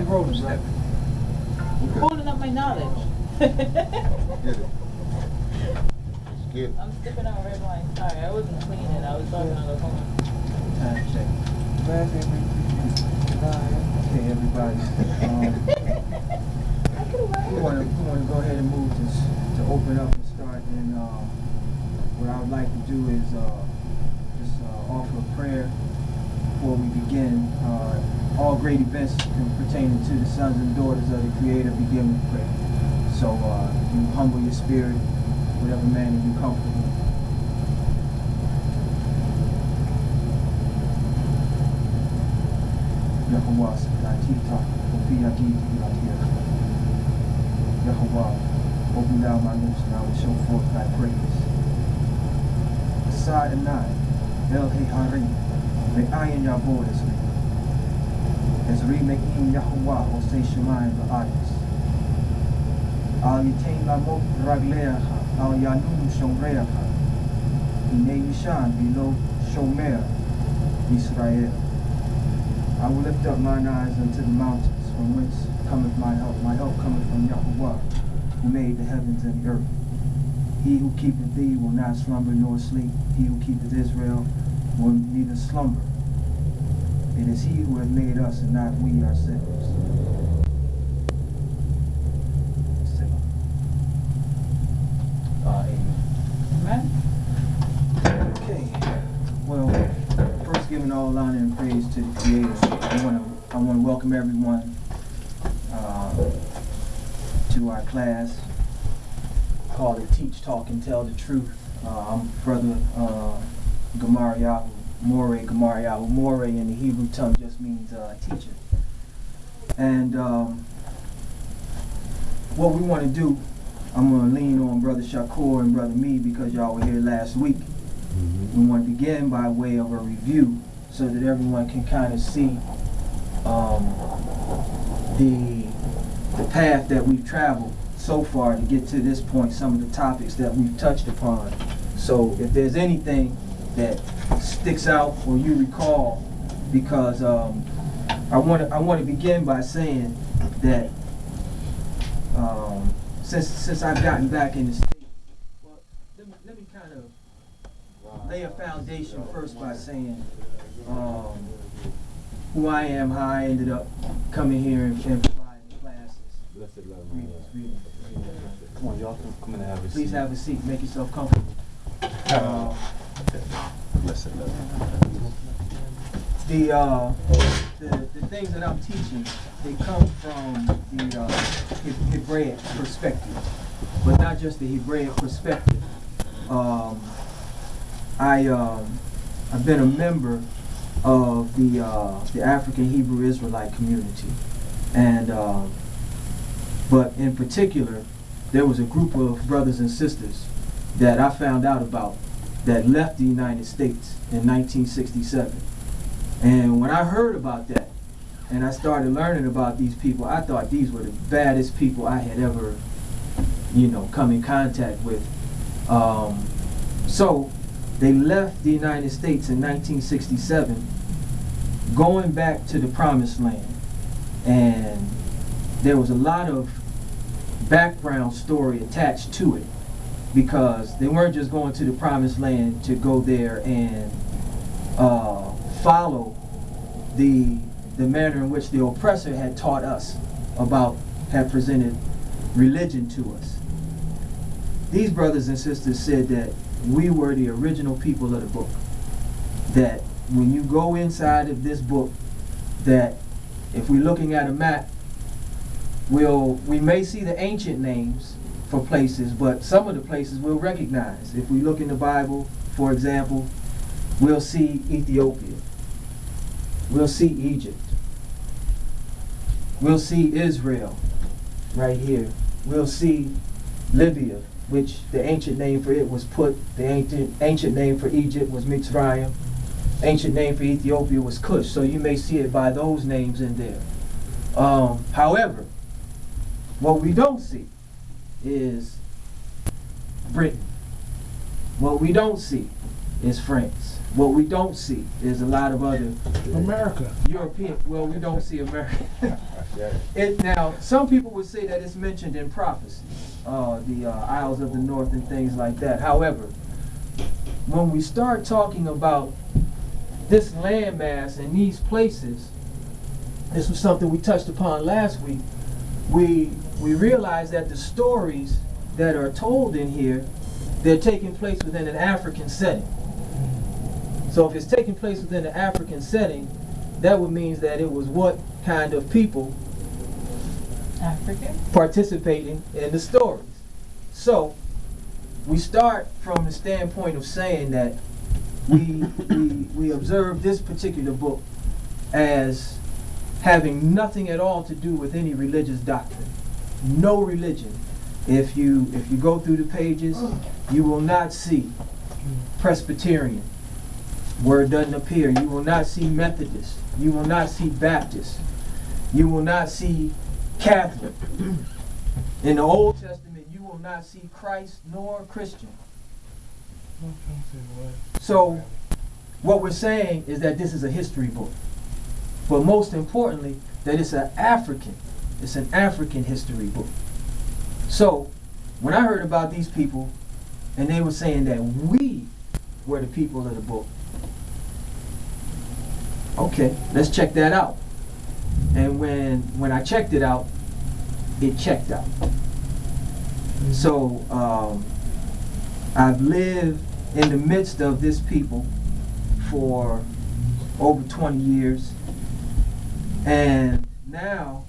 We rolling, right? Holding up my knowledge. Get it. Get it. I'm stepping out red wine. Sorry, I wasn't cleaning. I was talking on the phone. Time check. Okay, everybody. We want to go ahead and move this to open up and start. And what I would like to do is just offer a prayer before we begin. All great events pertaining to the sons and daughters of the Creator begin with prayer. So you humble your spirit, whatever manner you're comfortable. Yahuwah Sakatita, Yahuwah, open down my lips and I will show forth thy praise. Asad Anai, El Hehari, Me'ayin Yavor Esri. Esri Me'im Yahuwah, Osei Shemayim Ba'adis. Al Yitain Lamot Ragleacha, Al Yanum Shomreacha. Ine Yishan below Shomer, Israel. I will lift up mine eyes unto the mountains, from whence cometh my help. My help cometh from Yahuwah, who made the heavens and the earth. He who keepeth thee will not slumber nor sleep. He who keepeth Israel will neither slumber. It is he who hath made us, and not we ourselves. Amen. Okay. Well, first giving all honor and praise to the Creator. I want to welcome everyone to our class called it Teach, Talk, and Tell the Truth. I'm Brother Gamariyahu, Moreh Gamariyahu. Moreh in the Hebrew tongue just means teacher. And what we want to do, I'm going to lean on Brother Shakur and Brother Me because y'all were here last week. We want to begin by way of a review so that everyone can kind of see the path that we've traveled so far to get to this point, some of the topics that we've touched upon. So if there's anything that sticks out or you recall, because I want to begin by saying that since I've gotten back in the States, well, let me kind of lay a foundation first by saying who I am, how I ended up coming here and providing classes. Blessed love. Readings. Come on, y'all come in and have a seat. Please have a seat. Make yourself comfortable. Blessed love. The things that I'm teaching, they come from the Hebraic perspective, but not just the Hebraic perspective. I've been a member of the African Hebrew Israelite community, and but in particular, there was a group of brothers and sisters that I found out about that left the United States in 1967. And when I heard about that, and I started learning about these people, I thought these were the baddest people I had ever, come in contact with. So they left the United States in 1967, going back to the Promised Land. And there was a lot of background story attached to it, because they weren't just going to the Promised Land to go there and follow the manner in which the oppressor had taught us about, had presented religion to us. These brothers and sisters said that we were the original people of the book. That when you go inside of this book, that if we're looking at a map, we may see the ancient names for places, but some of the places we'll recognize. If we look in the Bible, for example, we'll see Ethiopia. We'll see Egypt. We'll see Israel right here. We'll see Libya, which the ancient name for it was Put. The ancient name for Egypt was Mitzrayim. Ancient name for Ethiopia was Cush. So you may see it by those names in there. However, what we don't see is Britain. What we don't see is France. What we don't see is a lot of other America. European. Well, we don't see America. Now, some people would say that it's mentioned in prophecy, the Isles of the North and things like that. However, when we start talking about this landmass and these places, this was something we touched upon last week. We realize that the stories that are told in here, they're taking place within an African setting. So if it's taking place within an African setting, that would mean that it was what kind of people African? participating in the stories. So we start from the standpoint of saying that we observe this particular book as having nothing at all to do with any religious doctrine. No religion. If you go through the pages, you will not see Presbyterian. Word doesn't appear. You will not see Methodist. You will not see Baptist. You will not see Catholic. In the Old Testament, you will not see Christ nor Christian. So what we're saying is that this is a history book. But most importantly, that it's an African history book. So when I heard about these people, and they were saying that we were the people of the book, okay, let's check that out. And when I checked it out, it checked out. So I've lived in the midst of this people for over 20 years. And now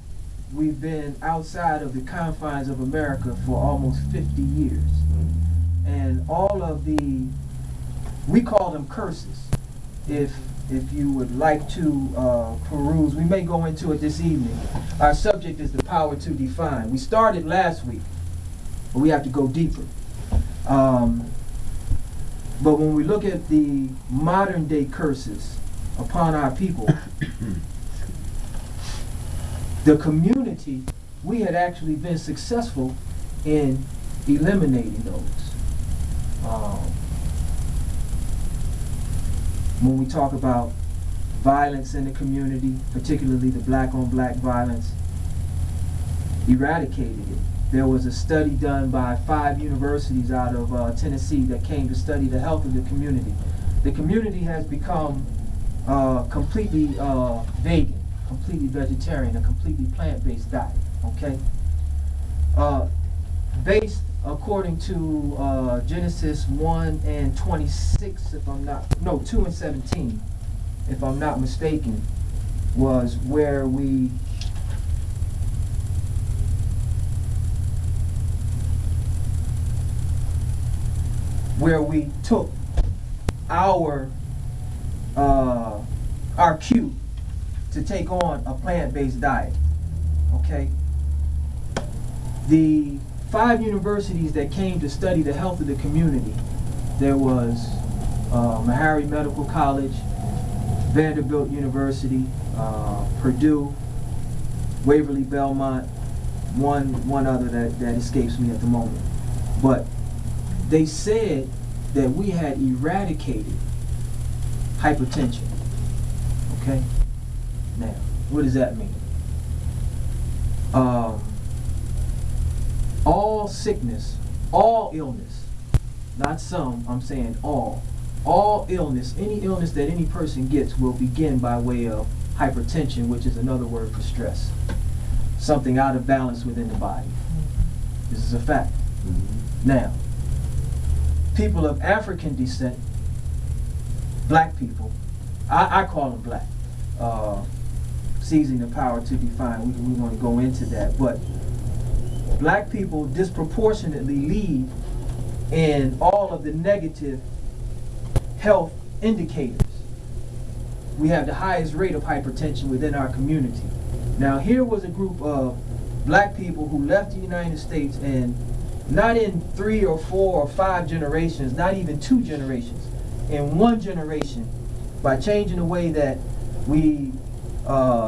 we've been outside of the confines of America for almost 50 years. And all of we call them curses. If you would like to peruse, we may go into it this evening. Our subject is the power to define. We started last week, but we have to go deeper. But when we look at the modern day curses upon our people, the community, we had actually been successful in eliminating those. When we talk about violence in the community, particularly the black-on-black violence, eradicated it. There was a study done by 5 universities out of Tennessee that came to study the health of the community. The community has become completely vegan, completely vegetarian, a completely plant-based diet, okay? Based according to Genesis 1 and 26, 2 and 17, if I'm not mistaken, was where we took our cue to take on a plant-based diet, okay? The 5 universities that came to study the health of the community, there was Meharry Medical College, Vanderbilt University, Purdue, Waverly Belmont, one other that escapes me at the moment. But they said that we had eradicated hypertension. Okay? Now, what does that mean? All sickness, all illness, not some, I'm saying all illness, any illness that any person gets will begin by way of hypertension, which is another word for stress. Something out of balance within the body. This is a fact. Now, people of African descent, black people, I call them black, seizing the power to define, we want to go into that, but black people disproportionately lead in all of the negative health indicators. We have the highest rate of hypertension within our community. Now here was a group of black people who left the United States, and not in 3 or 4 or 5 generations, not even 2 generations, in 1 generation, by changing the way that we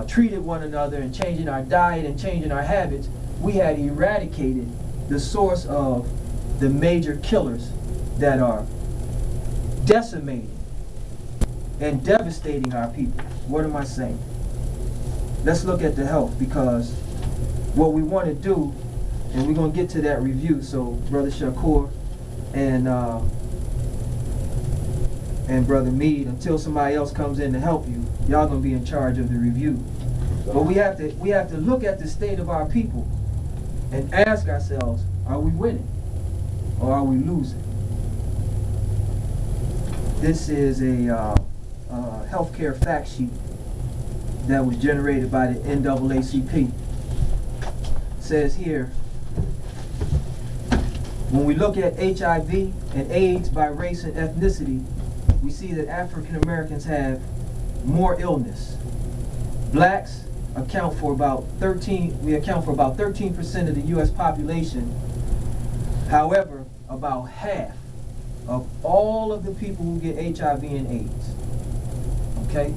treated one another and changing our diet and changing our habits, we had eradicated the source of the major killers that are decimating and devastating our people. What am I saying? Let's look at the health, because what we want to do, and we're going to get to that review, so Brother Shakur and Brother Mead, until somebody else comes in to help you, y'all going to be in charge of the review. But we have to look at the state of our people and ask ourselves, are we winning or are we losing? This is a healthcare fact sheet that was generated by the NAACP. It says here, when we look at HIV and AIDS by race and ethnicity, we see that African Americans have more illness. Blacks account for about 13% of the US population. However, about half of all of the people who get HIV and AIDS. Okay?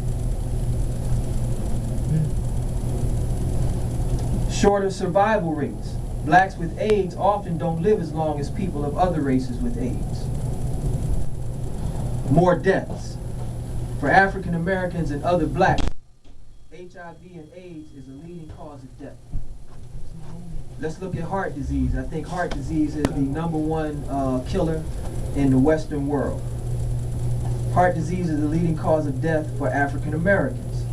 Shorter survival rates. Blacks with AIDS often don't live as long as people of other races with AIDS. More deaths. For African Americans and other blacks, HIV and AIDS is a leading cause of death. Let's look at heart disease. I think heart disease is the #1 killer in the Western world. Heart disease is the leading cause of death for African Americans.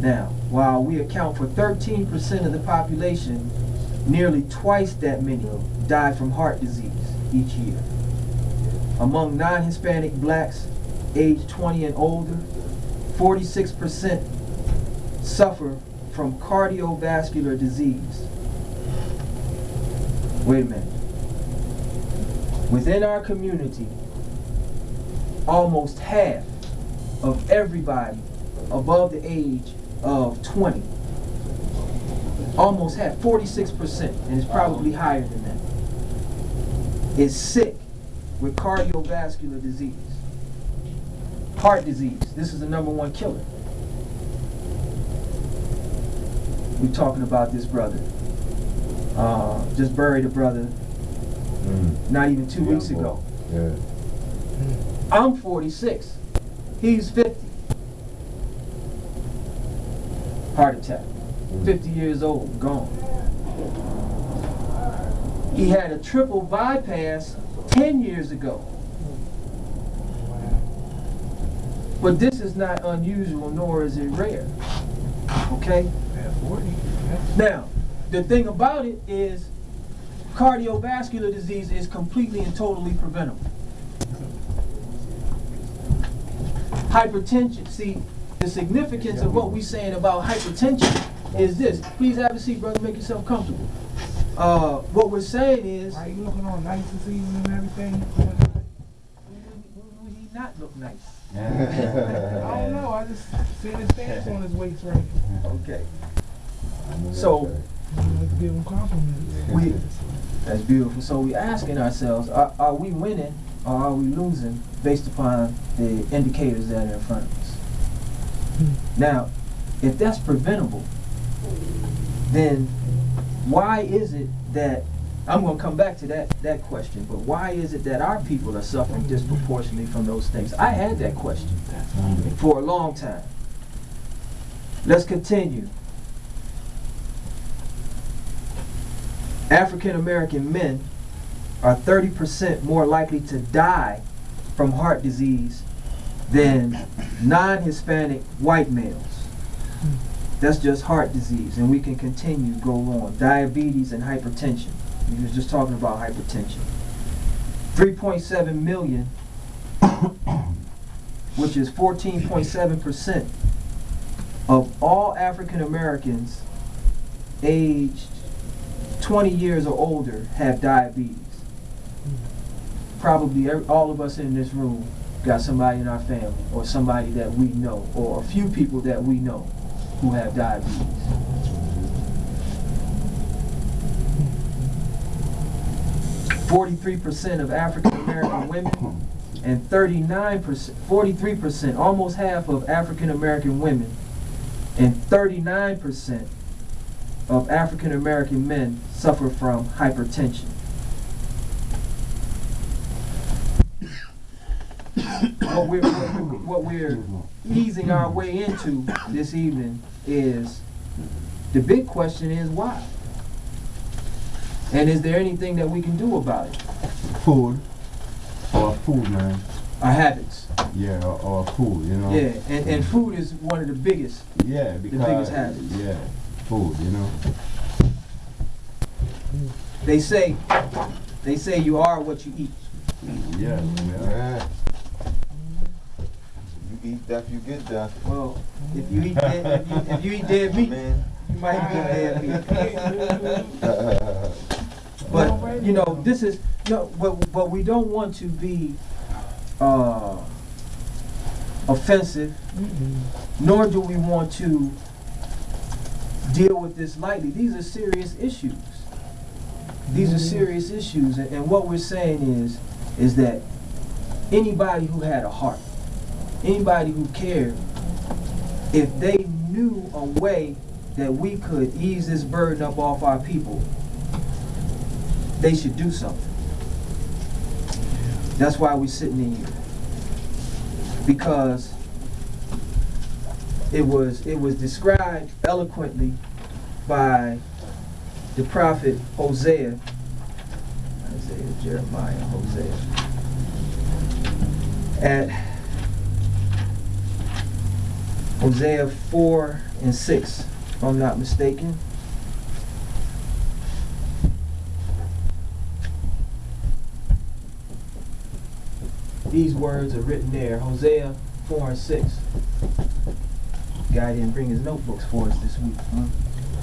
Now, while we account for 13% of the population, nearly twice that many die from heart disease each year. Among non-Hispanic blacks aged 20 and older, 46% suffer from cardiovascular disease. Wait a minute. Within our community, almost half of everybody above the age of 20, almost half, 46%, and it's probably higher than that, is sick with cardiovascular disease. Heart disease, this is the #1 killer. We're talking about this brother. Just buried a brother not even 2 weeks ago. Yeah. I'm 46. He's 50. Heart attack. 50 years old, gone. He had a triple bypass 10 years ago. But this is not unusual, nor is it rare. Okay? Now, the thing about it is cardiovascular disease is completely and totally preventable. Hypertension, see, the significance of what we're saying about hypertension is this. Please have a seat, brother, make yourself comfortable. What we're saying is... Are you looking all nice this evening and everything? Would he not look nice? I don't know, I just seen his stance on his waist right. Okay. So, I like to give him compliments. That's beautiful. So we're asking ourselves, are we winning or are we losing based upon the indicators that are in front of us? Now, if that's preventable, then why is it that, I'm going to come back to that question, but why is it that our people are suffering disproportionately from those things? I had that question for a long time. Let's continue. African American men are 30% more likely to die from heart disease than non-Hispanic white males. That's just heart disease, and we can continue, go on. Diabetes and hypertension. We were just talking about hypertension. 3.7 million, which is 14.7% of all African Americans aged 20 years or older have diabetes. Probably all of us in this room got somebody in our family or somebody that we know or a few people that we know who have diabetes. (43% of African American women and 43%, almost half of African American women and 39% of African American men suffer from hypertension. what we're easing our way into this evening is the big question is why? And is there anything that we can do about it? Food. Or food, man. Our habits. Yeah, or food, you know. Yeah, and food is one of the biggest. Yeah, because the biggest habits. Yeah, food, you know. They say you are what you eat. Yeah, yeah. You eat death, you get death. Well, if you eat dead, if you eat dead meat, you might get dead meat. But you know, this is no. But we don't want to be offensive, nor do we want to deal with this lightly. These are serious issues. These are serious issues, and what we're saying is that anybody who had a heart, anybody who cared, if they knew a way that we could ease this burden up off our people, they should do something. That's why we're sitting in here. Because it was described eloquently by the prophet Hosea, Jeremiah, Hosea, at Hosea 4 and 6, if I'm not mistaken. These words are written there, Hosea 4 and 6. Guy didn't bring his notebooks for us this week.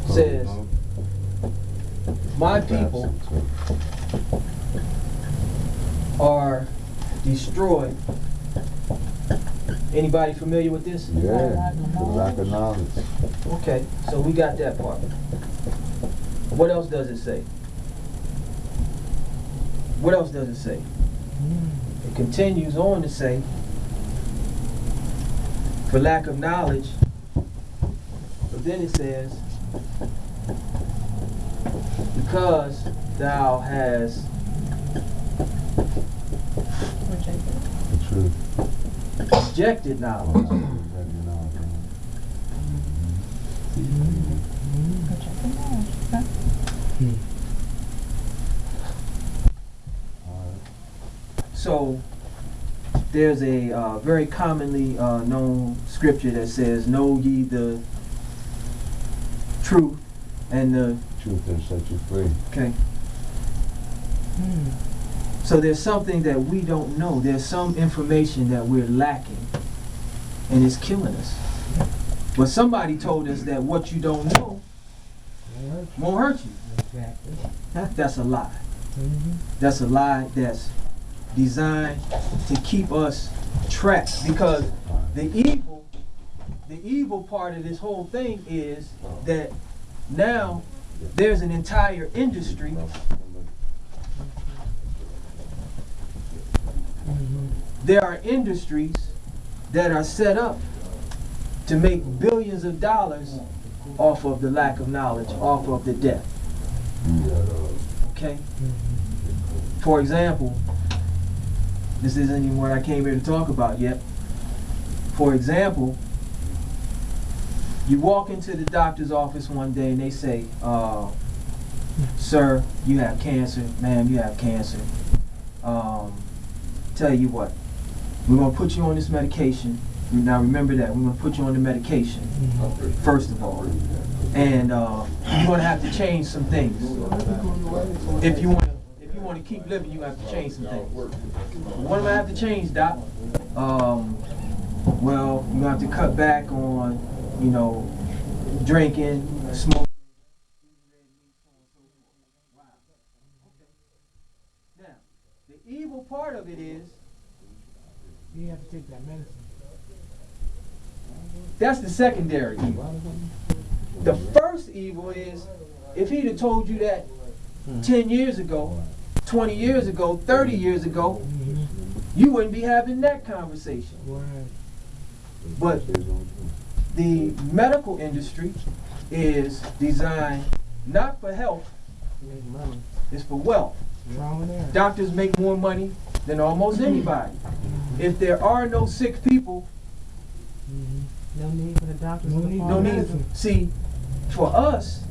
Says, my people are destroyed. Anybody familiar with this? Yeah, the lack of knowledge. Okay, so we got that part. What else does it say? What else does it say? It continues on to say, for lack of knowledge, but then it says, because thou hast rejected knowledge. So there's a very commonly known scripture that says, know ye the truth, and the Truth will set you free. okay. So there's something that we don't know. There's some information that we're lacking, and it's killing us. But somebody told us that what you don't know won't hurt you. Exactly. That's a lie. That's a lie that's designed to keep us trapped, because the evil part of this whole thing is that now there's an entire industry there are industries that are set up to make billions of dollars off of the lack of knowledge, off of the death. Okay? For example, this isn't even what I came here to talk about yet. For example, you walk into the doctor's office one day and they say, sir, you have cancer. Ma'am, you have cancer. Tell you what, we're going to put you on this medication. Now remember that, we're going to put you on the medication, first of all. And you're going to have to change some things. If you want to keep living, you have to change some things. What am I have to change, Doc? Well, you have to cut back on, you know, drinking, smoking. Now, the evil part of it is, You have to take that medicine. that's the secondary evil. The first evil is, if he'd have told you that 10 years ago, 20 years ago, 30 years ago, you wouldn't be having that conversation. Right. But the medical industry is designed not for health, Make money. it's for wealth. Trial and error. Doctors make more money than almost anybody. If there are no sick people, No need for the doctors. No need. no need. Medicine. See, for us,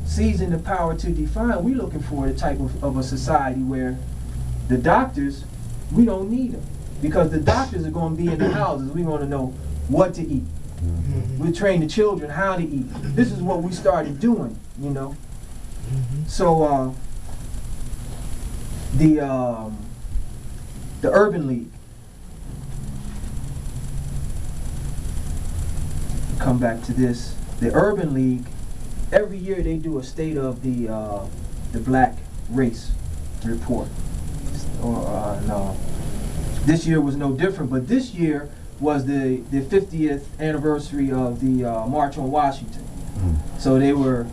seizing the power to define, we're looking for the type of a society where the doctors, we don't need them. Because the doctors are going to be in the houses. We want to know what to eat. We train the children how to eat. This is what we started doing, you know. So the Urban League. Come back to this. The Urban League, every year they do a state of the black race report. No, this year was no different, but this year was the 50th anniversary of the March on Washington. So they were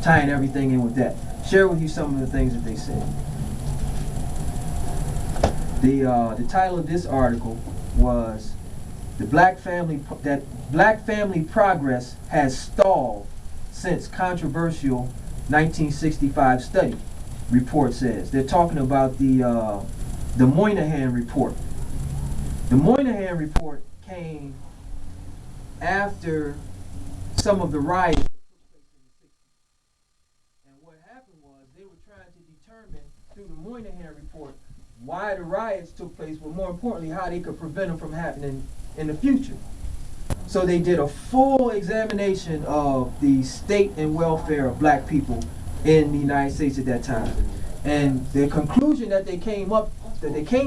tying everything in with that. Share with you some of the things that they said. The title of this article was Black family progress has stalled since controversial 1965 study, report says. They're talking about the Moynihan report. The Moynihan report came after some of the riots that took place in the 60s. And what happened was they were trying to determine through the Moynihan report why the riots took place, but more importantly, how they could prevent them from happening in the future. So they did a full examination of the state and welfare of black people in the United States at that time. And the conclusion that they came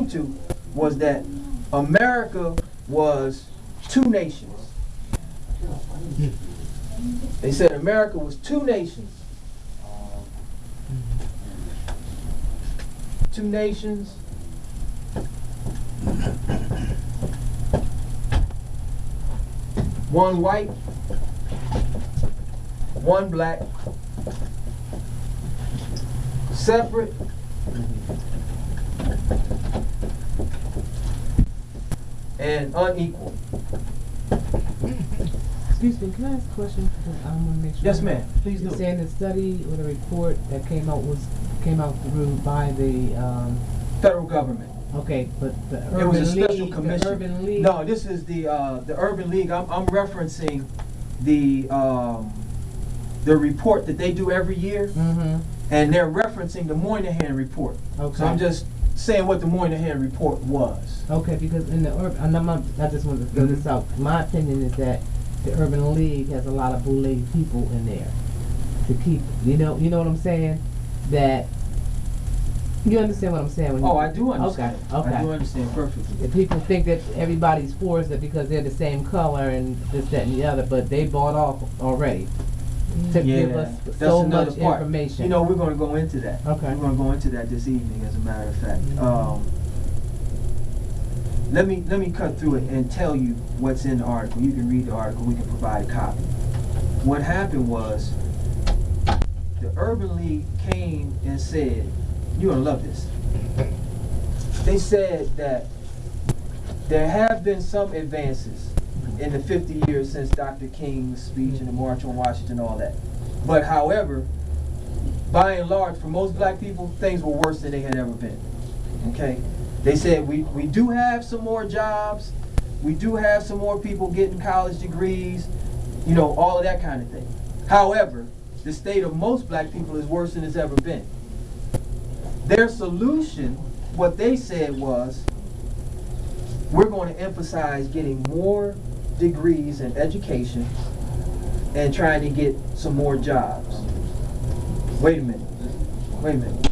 to was that America was two nations. They said America was two nations. Two nations. One white, one black, separate, and unequal. Excuse me, can I ask a question? Because I want to make sure. Yes, ma'am. Please do. You're saying the study or the report that came out through by the Federal government. okay, but the Urban It was a League, special commission. The Urban League. No, this is the Urban League. I'm referencing the report that they do every year, and they're referencing the Moynihan report. Okay. So I'm just saying what the Moynihan report was. Okay, because in the urban, I just wanted to throw this out. My opinion is that the Urban League has a lot of boule people in there to keep. You know what I'm saying? That you understand what I'm saying? When I do understand. Okay. I do understand perfectly. If people think that everybody's for it because they're the same color and this, that, and the other, but they bought off already to give us that's so another much part. information. You know, we're going to go into that. Okay. We're going to go into that this evening, as a matter of fact. Let me cut through it and tell you what's in the article. You can read the article. We can provide a copy. What happened was the Urban League came and said, you're going to love this. They said that there have been some advances in the 50 years since Dr. King's speech and the March on Washington and all that. But however, by and large, for most black people, things were worse than they had ever been. Okay? They said we do have some more jobs, we do have some more people getting college degrees, you know, all of that kind of thing. However, the state of most black people is worse than it's ever been. Their solution, what they said was, we're going to emphasize getting more degrees in education and trying to get some more jobs. Wait a minute.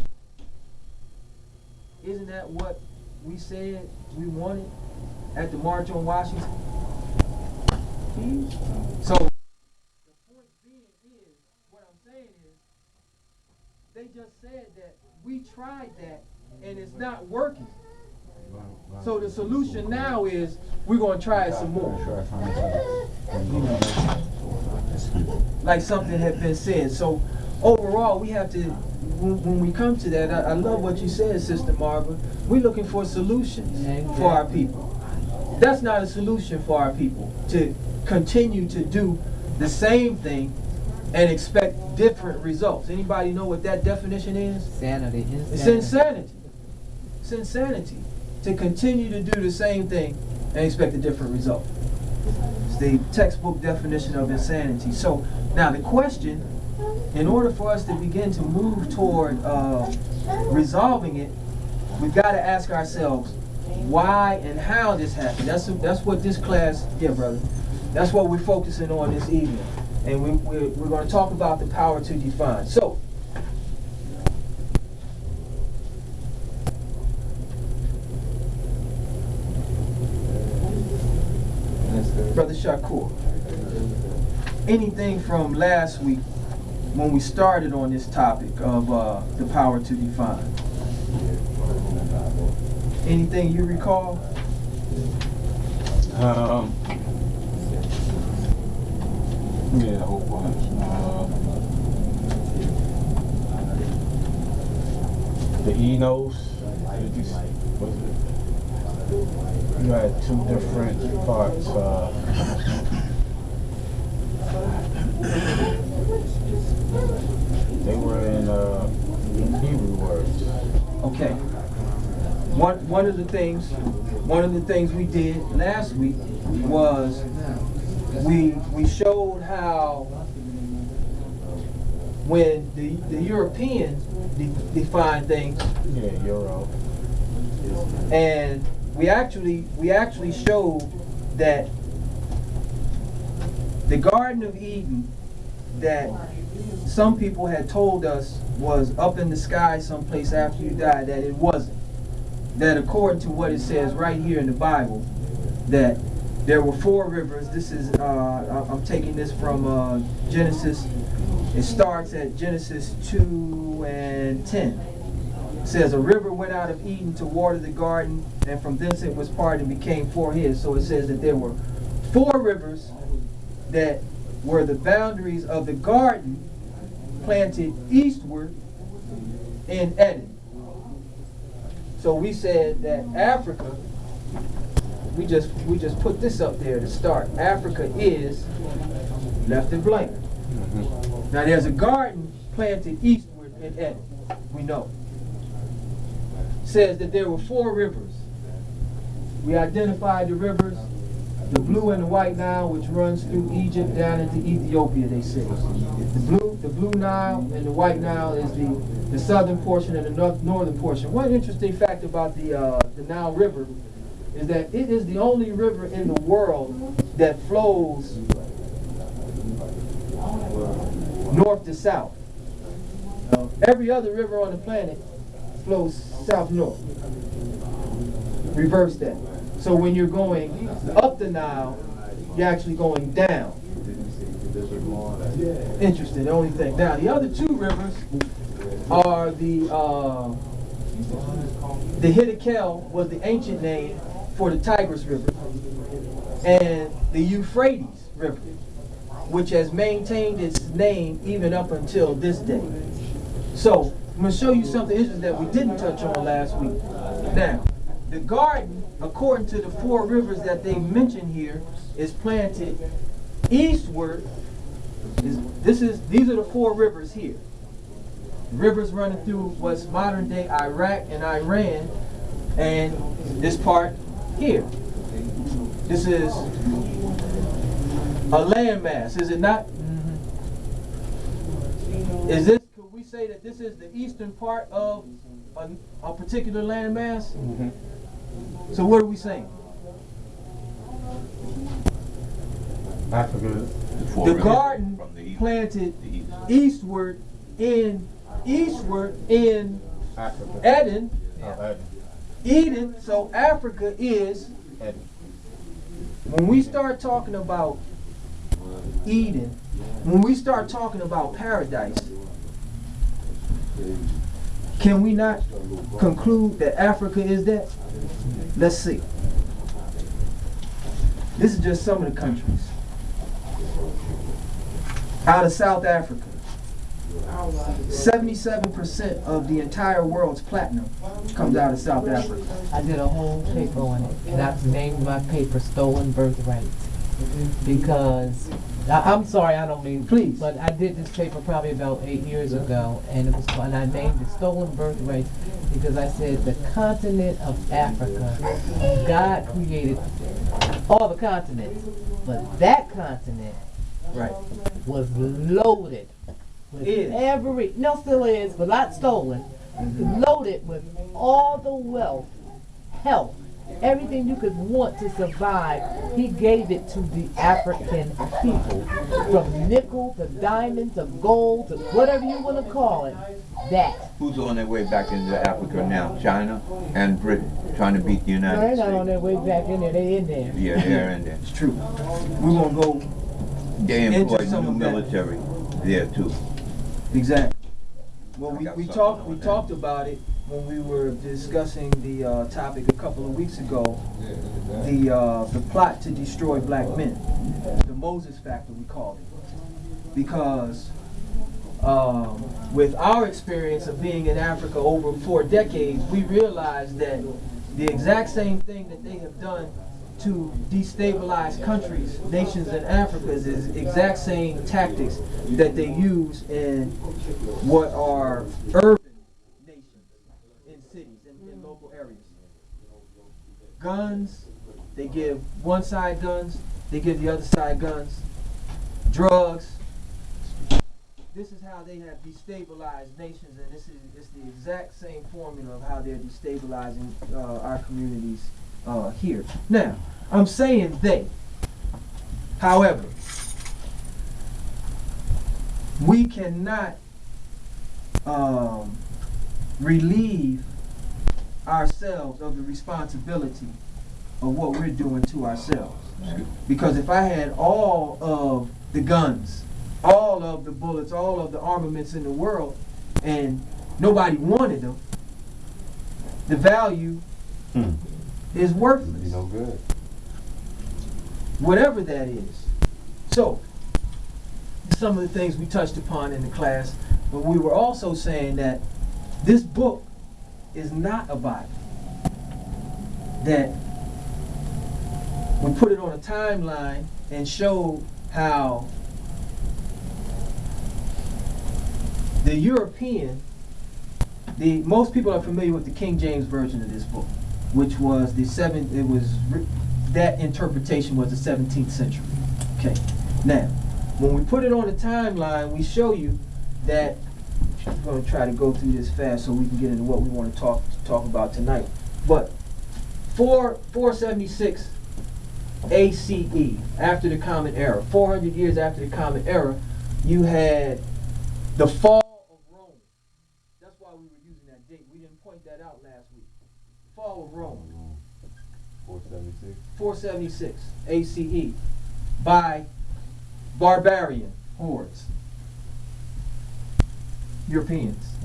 Isn't that what we said we wanted at the March on Washington? So the point being is, what I'm saying is, they just said that we tried that and it's not working. So the solution now is we're going to try it some more. Like something had been said. So overall, we have to, when we come to that, I love what you said, Sister Margaret. We're looking for solutions for our people. That's not a solution for our people, to continue to do the same thing and expect different results. Anybody know what that definition is? Insanity. It's insanity. It's insanity. to continue to do the same thing and expect a different result. It's the textbook definition of insanity. So now the question, in order for us to begin to move toward resolving it, we've got to ask ourselves why and how this happened. That's what this class, yeah, brother. That's what we're focusing on this evening, and we're going to talk about the power to define. So, Brother Shakur, anything from last week when we started on this topic of the power to define? Anything you recall? Yeah, a whole bunch. The Enos. You had two different parts. They were in Hebrew words. Okay. One of the things we did last week was we showed how when the Europeans defined things. Yeah, Euro. And we actually showed that the Garden of Eden that some people had told us was up in the sky someplace after you died, that it wasn't. That according to what it says right here in the Bible, that there were 4 rivers. This is, I'm taking this from Genesis. It starts at Genesis 2:10. It says, a river went out of Eden to water the garden, and from thence it was parted and became 4 heads. So it says that there were 4 rivers that were the boundaries of the garden planted eastward in Eden. So we said that Africa, we just put this up there to start. Africa is left it blank. Now there's a garden planted eastward in Eden. We know. Says that there were 4 rivers. We identified the rivers, the blue and the white Nile, which runs through Egypt down into Ethiopia, they say. The blue Nile and the white Nile is the southern portion and the northern portion. One interesting fact about the Nile River is that it is the only river in the world that flows north to south. Every other river on the planet flows south-north. Reverse that. So when you're going up the Nile, you're actually going down. Interesting, the only thing. Now, the other 2 rivers are the Hiddekel was the ancient name for the Tigris River, and the Euphrates River, which has maintained its name even up until this day. So, I'm going to show you something interesting that we didn't touch on last week. Now, the garden, according to the 4 rivers that they mention here, is planted eastward. These are the 4 rivers here. Rivers running through what's modern day Iraq and Iran, and this part here. This is a landmass, is it not? Is this, could we say that this is the eastern part of a particular landmass? So what are we saying? Africa. The garden planted eastward in Africa. Eden. Eden. Eden, so Africa is, Eden. when we start talking about Eden, when we start talking about paradise, can we not conclude that Africa is that? Let's see. This is just some of the countries. Out of South Africa, 77% of the entire world's platinum comes out of South Africa. I did a whole paper on it, and I've named my paper Stolen Birthright, because I'm sorry, I don't mean, Please. but I did this paper probably about 8 years ago, and it was fun. I named it Stolen Birthrights because I said the continent of Africa, God created all the continents, but that continent Right. was loaded with still is, but not stolen, loaded with all the wealth, health, everything you could want to survive. He gave it to the African people, from nickel to diamond to gold to whatever you want to call it. That. Who's on their way back into Africa now? China and Britain, trying to beat the No, United they're States. not on their way back in there. They in there. Yeah, they're in there. It's true. We're gonna go They employ some new of that. military there too. exactly. Well, I got we something on that. talked about it when we were discussing the topic a couple of weeks ago. The plot to destroy black men, the Moses factor, we called it, because with our experience of being in Africa over 4 decades, we realized that the exact same thing that they have done to destabilize countries, nations in Africa, is the exact same tactics that they use in what are urban nations, in cities, in local areas. Guns, they give one side guns, they give the other side guns. Drugs. This is how they have destabilized nations, and it's the exact same formula of how they're destabilizing our communities here. Now, I'm saying they. However, we cannot relieve ourselves of the responsibility of what we're doing to ourselves. Because if I had all of the guns, all of the bullets, all of the armaments in the world, and nobody wanted them, the value is worthless. You know good. Whatever that is. So, some of the things we touched upon in the class, but we were also saying that this book is not a Bible. That we put it on a timeline and showed how the European, most people are familiar with the King James version of this book, which was that interpretation was the 17th century. Okay. Now, when we put it on the timeline, we show you that, I'm going to try to go through this fast so we can get into what we want to talk about tonight. But 476 ACE, after the Common Era, 400 years after the Common Era, you had the fall of Rome. That's why we were using that date. We didn't point that out last week. Fall of Rome. 476 ACE by barbarian hordes. Europeans.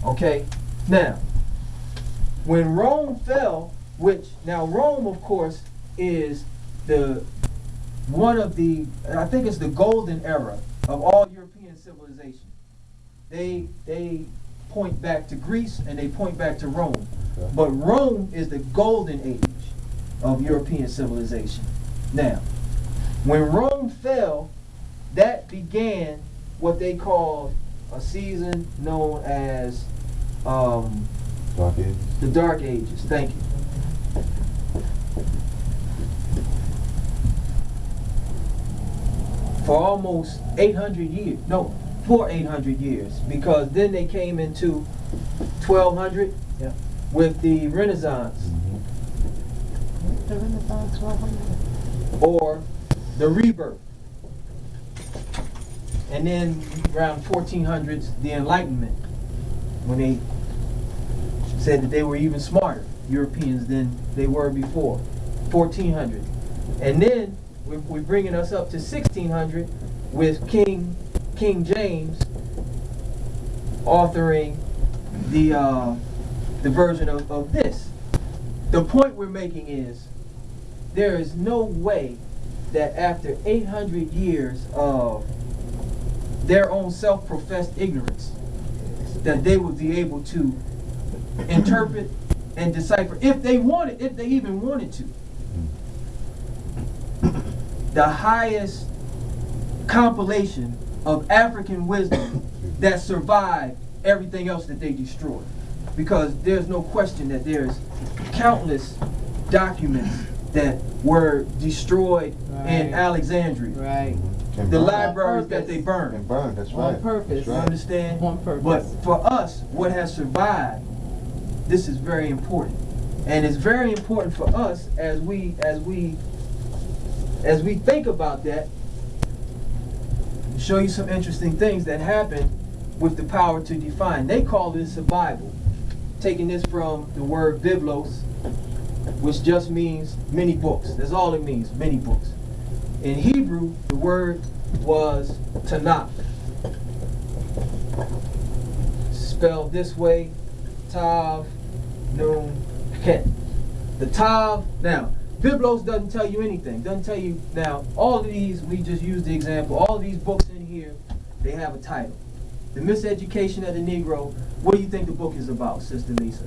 Okay? Now, when Rome fell, now Rome, of course, is one of the, I think it's the golden era of all European civilization. They point back to Greece and they point back to Rome. Okay. But Rome is the golden age of European civilization. Now, when Rome fell, that began what they called a season known as Dark Ages. The Dark Ages. Thank you. For almost 800 years, no, for 800 years, because then they came into 1200 with the Renaissance. The Renaissance 1200. Or the Rebirth. And then around 1400s, the Enlightenment, when they said that they were even smarter, Europeans, than they were before. 1400. And then we're bringing us up to 1600 with King James authoring the version of this. The point we're making is there is no way that after 800 years of their own self-professed ignorance that they would be able to interpret and decipher, if they even wanted to, the highest compilation of African wisdom that survived everything else that they destroyed. Because there's no question that there's countless documents that were destroyed in Alexandria. Right. The libraries that they burned. And burned, that's On right. purpose. That's You right. understand? On purpose. But for us, what has survived, this is very important. And it's very important for us as we think about that, show you some interesting things that happen with the power to define. They call this a Bible. Taking this from the word biblos, which just means many books. That's all it means, many books. In Hebrew, the word was Tanakh. Spelled this way, Tav, Nun, Ket. The Tav, now, Biblos doesn't tell you anything. Doesn't tell you, now, all of these, we just used the example, all of these books in here, they have a title. The Miseducation of the Negro, what do you think the book is about, Sister Lisa?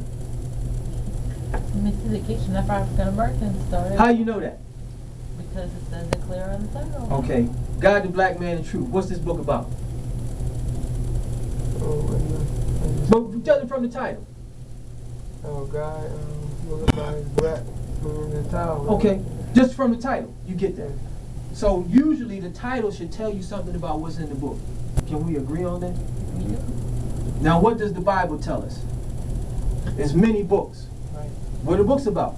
Miseducation of African Americans started. How you know that? Because it says it clear on the title. Okay. God, the Black Man, and Truth. What's this book about? But judging from the title. Oh, God, looking about his black man in the tower. Okay. Just from the title, you get that. So usually the title should tell you something about what's in the book. Can we agree on that? Now, what does the Bible tell us? It's many books. Right. What are the books about?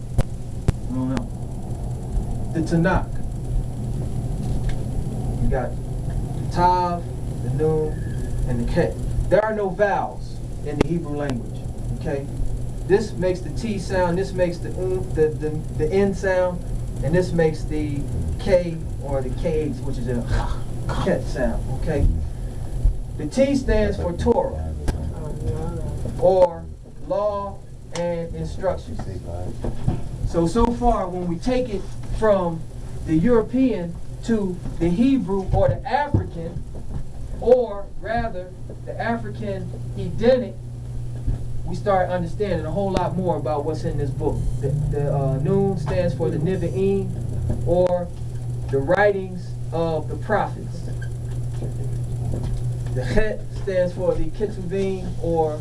I don't know. The Tanakh. You got the Tav, the Nun, and the Ket. There are no vowels in the Hebrew language. Okay? This makes the T sound, this makes the N sound, and this makes the K or the KH, which is a Ket sound. Okay? The T stands for Torah, or law and instructions. So far, when we take it from the European to the Hebrew or the African, or rather the African Edenic, we start understanding a whole lot more about what's in this book. The Nun stands for the Nevi'im, or the writings of the prophets. The Het stands for the Ketuvim, or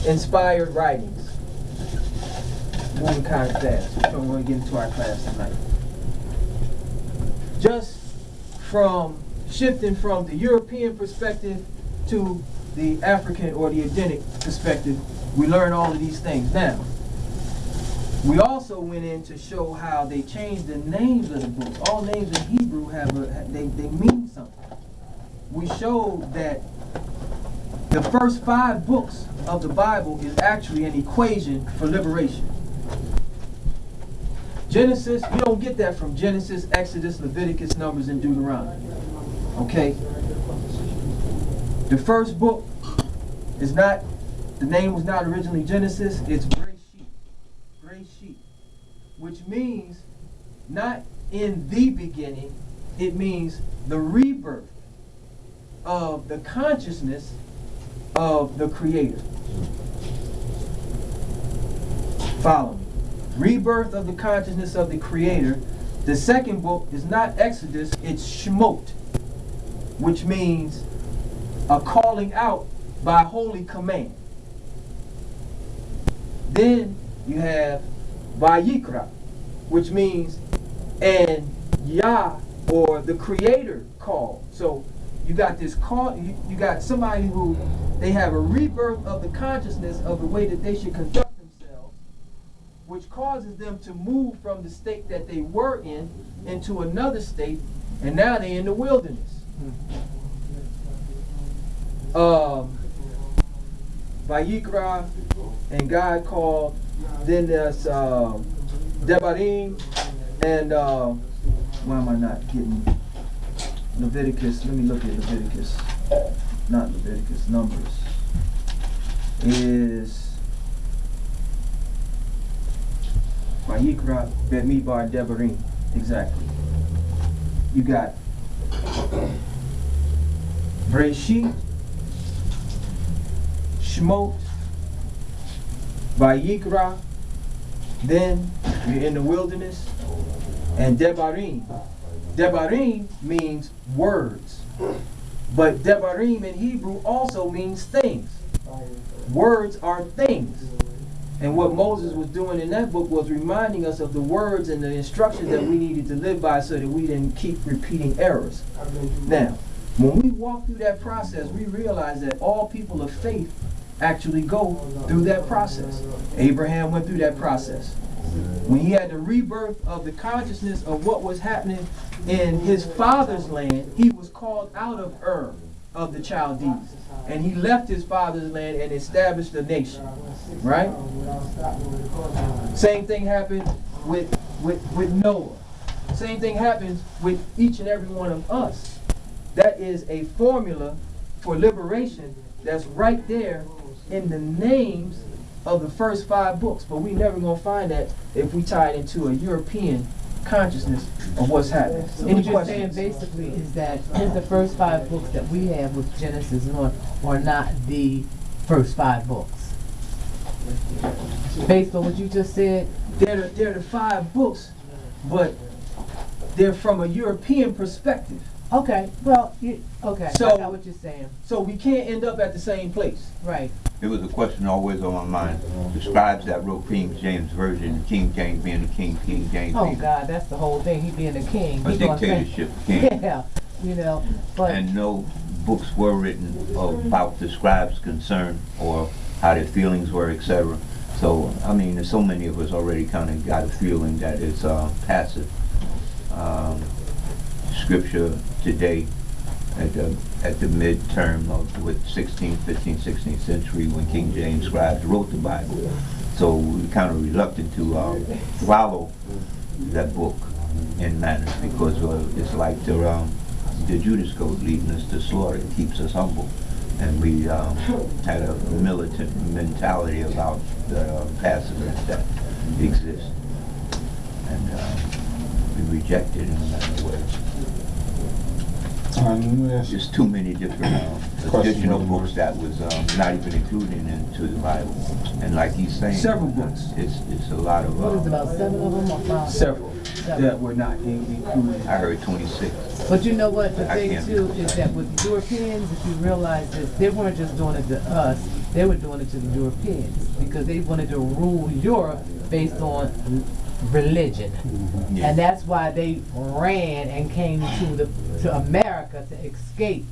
inspired writings. Moving kind of fast. We don't want to get into our class tonight. Just from shifting from the European perspective to the African or the Edenic perspective, we learn all of these things. Now, we also went in to show how they changed the names of the books. All names in Hebrew they mean something. We showed that the first 5 books of the Bible is actually an equation for liberation. Genesis, you don't get that from Genesis, Exodus, Leviticus, Numbers, and Deuteronomy. Okay? The first book is not, the name was not originally Genesis, it's Bereshit, which means not in the beginning, it means the rebirth of the consciousness of the Creator. Follow me. Rebirth of the consciousness of the Creator. The second book is not Exodus, it's Shemot, which means a calling out by holy command. Then you have Vayikra, which means and Yah, or the Creator call. So you got this call, you got somebody who, they have a rebirth of the consciousness of the way that they should conduct themselves, which causes them to move from the state that they were in into another state, and now they're in the wilderness. Vayikra, and God called. Then there's Devarim, and why am I not getting Leviticus? Let me look at Leviticus. Not Leviticus, Numbers. Is Vayikra, Bemidbar, Devarim. Exactly. You got Bereshit, Shemot, Vayikra, then you're in the wilderness, and Devarim. Devarim means words. But Devarim in Hebrew also means things. Words are things. And what Moses was doing in that book was reminding us of the words and the instructions that we needed to live by so that we didn't keep repeating errors. Now, when we walk through that process, we realize that all people of faith actually go through that process. Abraham went through that process. When he had the rebirth of the consciousness of what was happening in his father's land, he was called out of Ur of the Chaldees. And he left his father's land and established a nation. Right? Same thing happened with Noah. Same thing happens with each and every one of us. That is a formula for liberation that's right there in the names of the first 5 books. But we never gonna find that if we tie it into a European consciousness of what's happening. So Any what you're questions? saying basically is that the first 5 books that we have with Genesis are not the first 5 books. Based on what you just said? They're the 5 books, but they're from a European perspective. Okay, well, okay, So- I got what you're saying. So we can't end up at the same place. Right. It was a question always on my mind. The scribes that wrote King James Version, King James being the King James Oh being God, that's the whole thing. He being a king. a He gonna say- dictatorship king. Yeah, you know, but And no books were written about the scribes' concern or how their feelings were, etc. So, I mean, there's so many of us already kind of got a feeling that it's passive. Scripture today, at the midterm of with 16th, 15th, 16th century, when King James scribes wrote the Bible. So we're kind of reluctant to follow that book in manners because it's like the Judas Code leading us to slaughter. It keeps us humble. And we had a militant mentality about the passiveness that exists. And we rejected it in that way. There's too many different additional books that was not even included into the Bible. And like he's saying, Several books. It's a lot of... what is it, about 7 of them or 5? Several that were not included. I heard 26. But you know what, the I thing can't too be- is that with the Europeans, if you realize this, they weren't just doing it to us, they were doing it to the Europeans because they wanted to rule Europe based on religion. Yeah. And that's why they ran and came to America to escape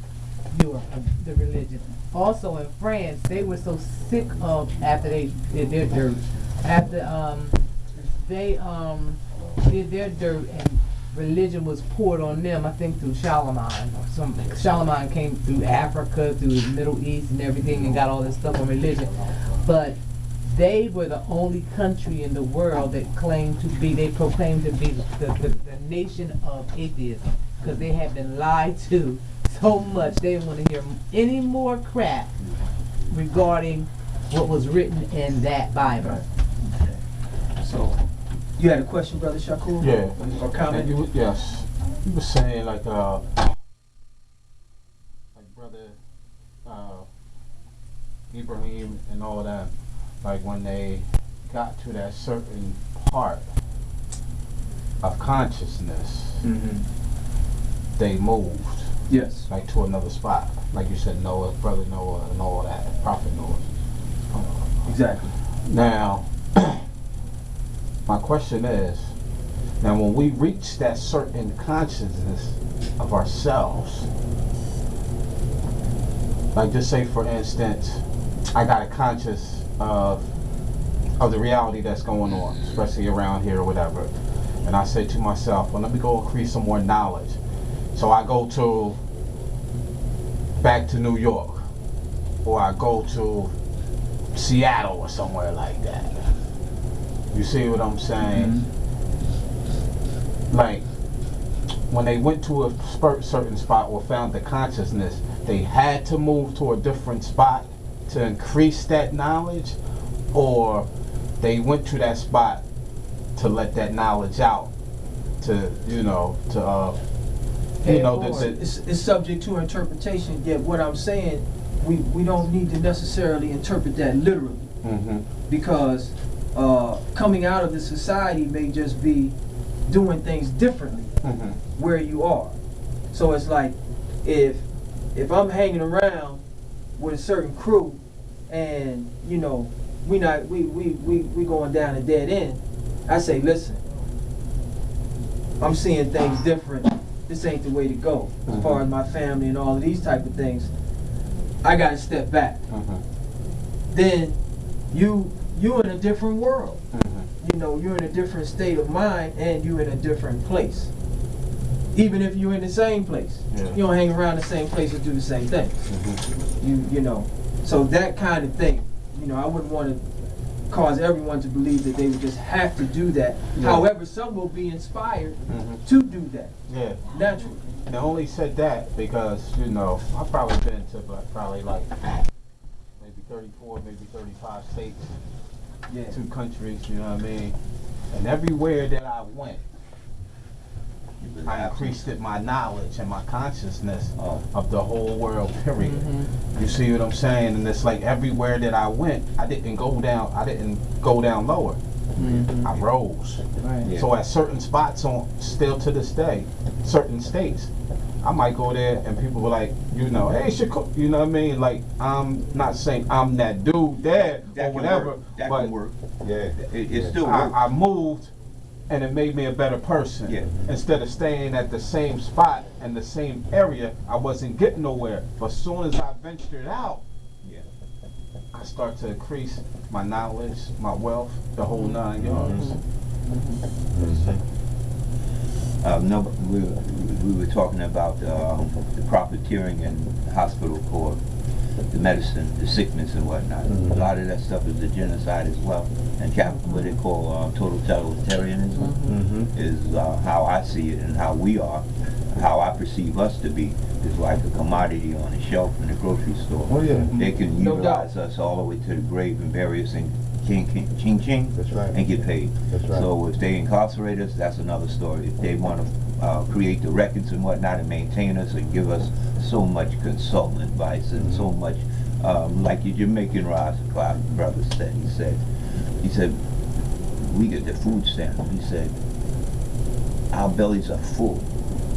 Europe, the religion. Also in France, they were so sick of after they did their dirt, after they did their dirt and religion was poured on them, I think through Charlemagne or something. Charlemagne came through Africa, through the Middle East and everything and got all this stuff on religion. But they were the only country in the world that proclaimed to be the nation of atheism because they had been lied to so much they didn't want to hear any more crap regarding what was written in that Bible. So, you had a question, Brother Shakur? Yeah. Or comment? Yes. You were saying like brother Ibrahim and all that, like when they got to that certain part of consciousness, they moved. Yes. Like to another spot. Like you said, Noah, brother Noah and all that, prophet Noah. Exactly. Now, my question is, now when we reach that certain consciousness of ourselves, like just say for instance, I got a conscious of the reality that's going on, especially around here or whatever, and I say to myself, well, let me go increase some more knowledge. So I go back to New York, or I go to Seattle or somewhere like that. You see what I'm saying? Like, when they went to a certain spot or found the consciousness, they had to move to a different spot to increase that knowledge, or they went to that spot to let that knowledge out, It's subject to interpretation, yet what I'm saying, we don't need to necessarily interpret that literally. Because coming out of the society may just be doing things differently. where you are. So it's like if I'm hanging around with a certain crew and we going down a dead end, I say, listen, I'm seeing things different. This ain't the way to go. As far as my family and all of these type of things, I gotta step back. Then you in a different world. You're in a different state of mind, and you're in a different place. Even if you're in the same place, you don't hang around the same place and do the same thing. So that kind of thing. I wouldn't want to cause everyone to believe that they would just have to do that. However, some will be inspired to do that. Naturally. I only said that because I've probably been to like maybe 34, maybe 35 states, 2 countries. You know what I mean? And everywhere that I went, I increased my knowledge and my consciousness of the whole world, period. You see what I'm saying? And it's like everywhere that I went, I didn't go down lower. I rose. So at certain spots still to this day, certain states, I might go there and people were like, hey, Shakur, you know what I mean? Like, I'm not saying I'm that dude there or whatever, that but can work. It still works. I moved, and it made me a better person. Instead of staying at the same spot and the same area, I wasn't getting nowhere. But as soon as I ventured out, I start to increase my knowledge, my wealth, the whole 9 yards. No, we were talking about the profiteering in hospital for the medicine, the sickness and whatnot. A lot of that stuff is the genocide as well. And what they call total totalitarianism is how I see it and how we are, how I perceive us to be, is like a commodity on a shelf in the grocery store. They can utilize us all the way to the grave and bury us in ching, and get paid. So if they incarcerate us, that's another story. If they want to create the records and whatnot and maintain us and give us so much consultant advice and so much, like your Jamaican brother said, he said, we get the food stamp. He said, our bellies are full,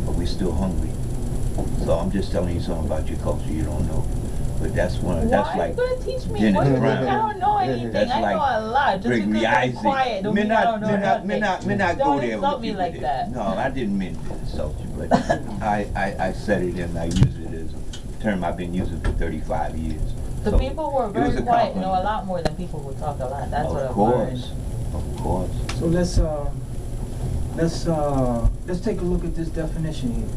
but we're still hungry. So I'm just telling you something about your culture you don't know. But that's one. That's like. Why are you gonna teach me? What do you think? I don't know anything. That's I know a lot. Just because I'm quiet, don't mean I don't know nothing. Me not go there insult with me you like that. No, I didn't mean to insult you, but I said it and I use it as a term I've been using for 35 years. The So people who are very quiet know a lot more than people who talk a lot. That's what I've learned. Of course. So let's take a look at this definition here.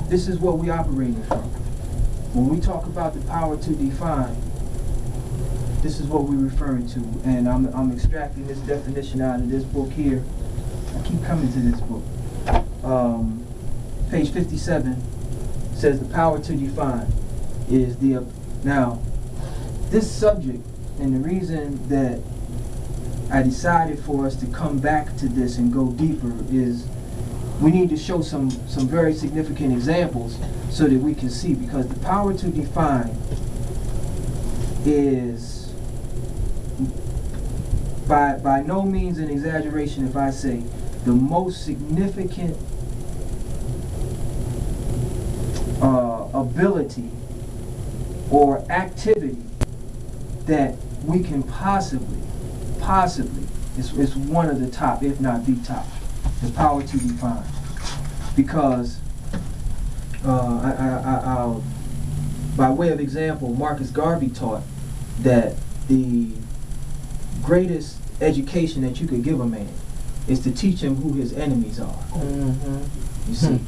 This is what we're operating from. When we talk about the power to define, this is what we're referring to, and I'm extracting this definition out of this book here. I keep coming to this book. Page 57 says the power to define is the now. This subject, and the reason that I decided for us to come back to this and go deeper is we need to show some very significant examples so that we can see, because the power to define is by no means an exaggeration if I say the most significant ability or activity that we can possibly, it's one of the top, if not the top, the power to define. Because by way of example, Marcus Garvey taught that the greatest education that you could give a man is to teach him who his enemies are. You see,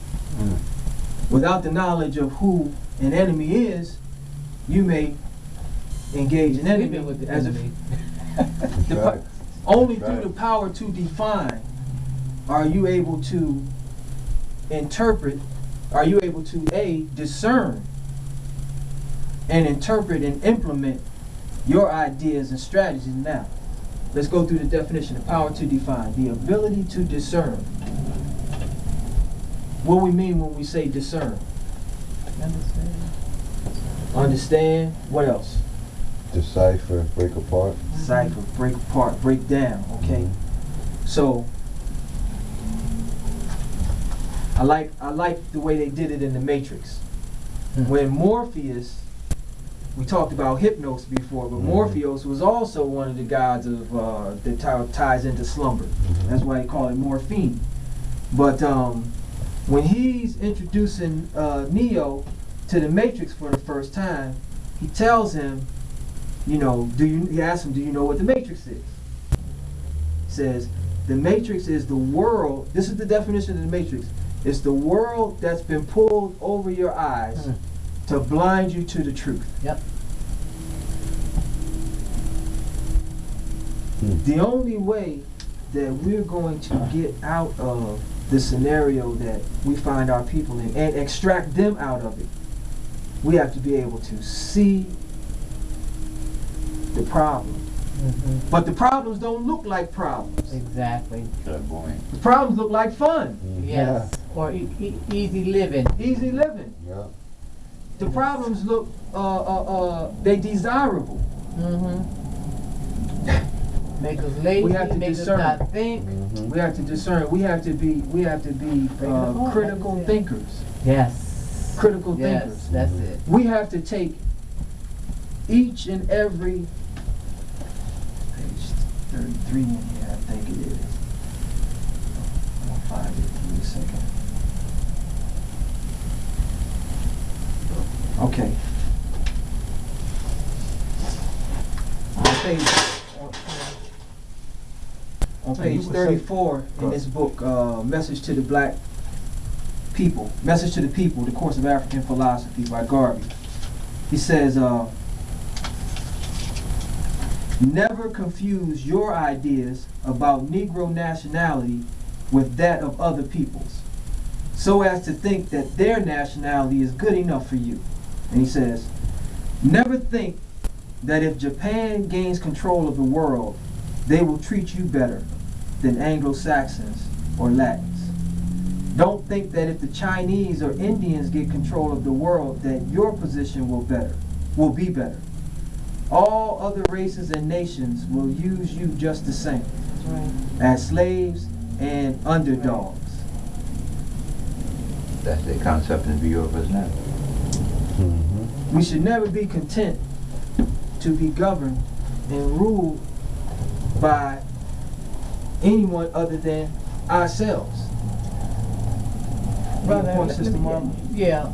without the knowledge of who an enemy is, you may engage an enemy with the as enemy. Only through the power to define are you able to interpret, are you able to discern and interpret and implement your ideas and strategies. Now, let's go through the definition of power to define. The ability to discern. What we mean when we say discern? Understand. What else? Decipher, break apart. Decipher, break apart, break down, okay? So, I like the way they did it in the Matrix. When Morpheus, we talked about Hypnos before, but Morpheus was also one of the gods of that ties into slumber. That's why he called it morphine. But when he's introducing Neo to the Matrix for the first time, he tells him, you know, he asks him, do you know what the Matrix is? He says, the Matrix is the world, this is the definition of the Matrix, it's the world that's been pulled over your eyes to blind you to the truth. Yep. The only way that we're going to get out of the scenario that we find our people in and extract them out of it, we have to be able to see the problem. But the problems don't look like problems. Exactly. Good boy. The problems look like fun. Yes. Or easy living. Easy living. Yeah. The problems look, they desirable. Make us lazy, We have to make us discern. not think. We have to discern. We have to be critical thinkers. Yes. Critical Yes, thinkers. that's it. We have to take each and every page 33 in here, I think it is. I'll find it. Give me a second. Okay. On page 34 in this book, Message to the Black People, Message to the People, The Course of African Philosophy by Garvey. He says, never confuse your ideas about Negro nationality with that of other peoples, so as to think that their nationality is good enough for you. And he says, never think that if Japan gains control of the world, they will treat you better than Anglo-Saxons or Latins. Don't think that if the Chinese or Indians get control of the world, that your position will be better. All other races and nations will use you just the same, as slaves and underdogs. That's the concept and view of us now. We should never be content to be governed and ruled by anyone other than ourselves. Brother, Point, Sister Mama. yeah,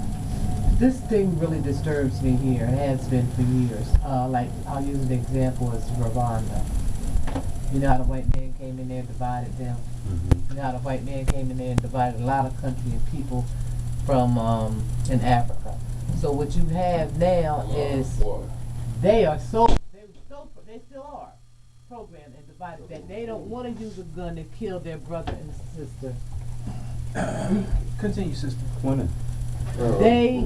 this thing really disturbs me here. It has been for years. Like, I'll use an example as Rwanda. You know how the white man came in there and divided them? You know how the white man came in there and divided a lot of country and people from in Africa. So what you have now is they still are programmed and divided that they don't want to use a gun to kill their brother and sister. Continue, sister. They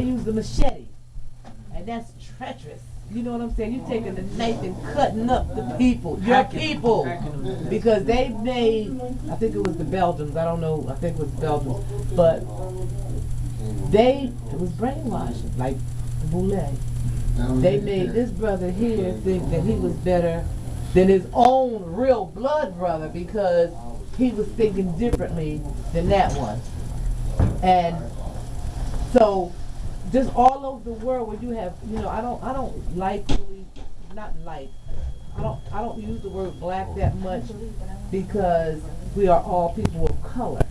use the machete, and that's treacherous. You know what I'm saying? You're taking the knife and cutting up the people, your people, because they made. I think it was the Belgians. I don't know. I think it was the Belgians, but it was brainwashing, like the Boule. They made this brother here think that he was better than his own real blood brother because he was thinking differently than that one. And so just all over the world where you have, you know, I don't like really, not like, I don't use the word black that much because we are all people of color,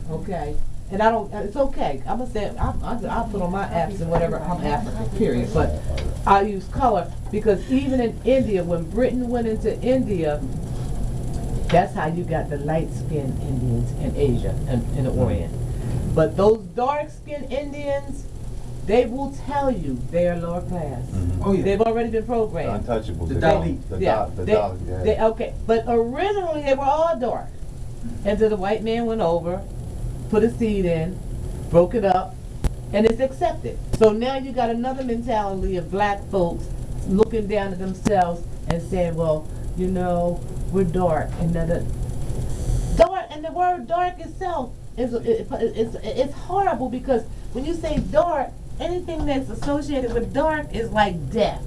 okay? And it's okay. I'm gonna say, I'll put on my apps and whatever, I'm African, period. But I use color because even in India, when Britain went into India, that's how you got the light-skinned Indians in Asia and in the Orient. But those dark-skinned Indians, they will tell you they are lower class. Oh yeah. They've already been programmed. Untouchables. The Dalit. Okay, but originally they were all dark. Until the white man went over, put a seed in, broke it up, and it's accepted. So now you got another mentality of black folks looking down at themselves and saying, well, you know, we're dark. And dark, and the word dark itself it's horrible because when you say dark, anything that's associated with dark is like death.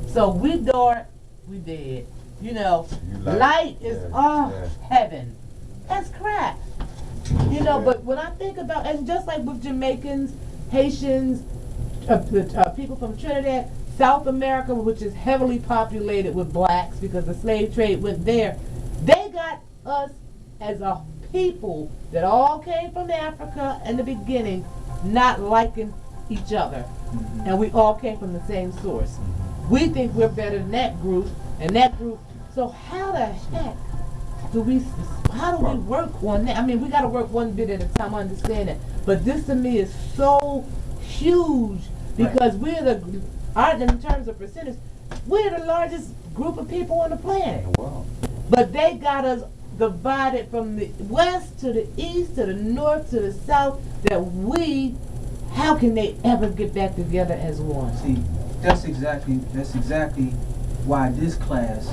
So we dark, we dead. You know, light is heaven. That's crap. You know, but when I think about, and just like with Jamaicans, Haitians, people from Trinidad, South America, which is heavily populated with blacks because the slave trade went there, they got us as a people that all came from Africa in the beginning not liking each other. And we all came from the same source. We think we're better than that group and that group. So how the heck do we work on that? I mean, we got to work one bit at a time, I understand that. But this to me is so huge because we're in terms of percentage, we're the largest group of people on the planet. Wow. But they got us divided from the west to the east to the north to the south that how can they ever get back together as one? See, that's exactly why this class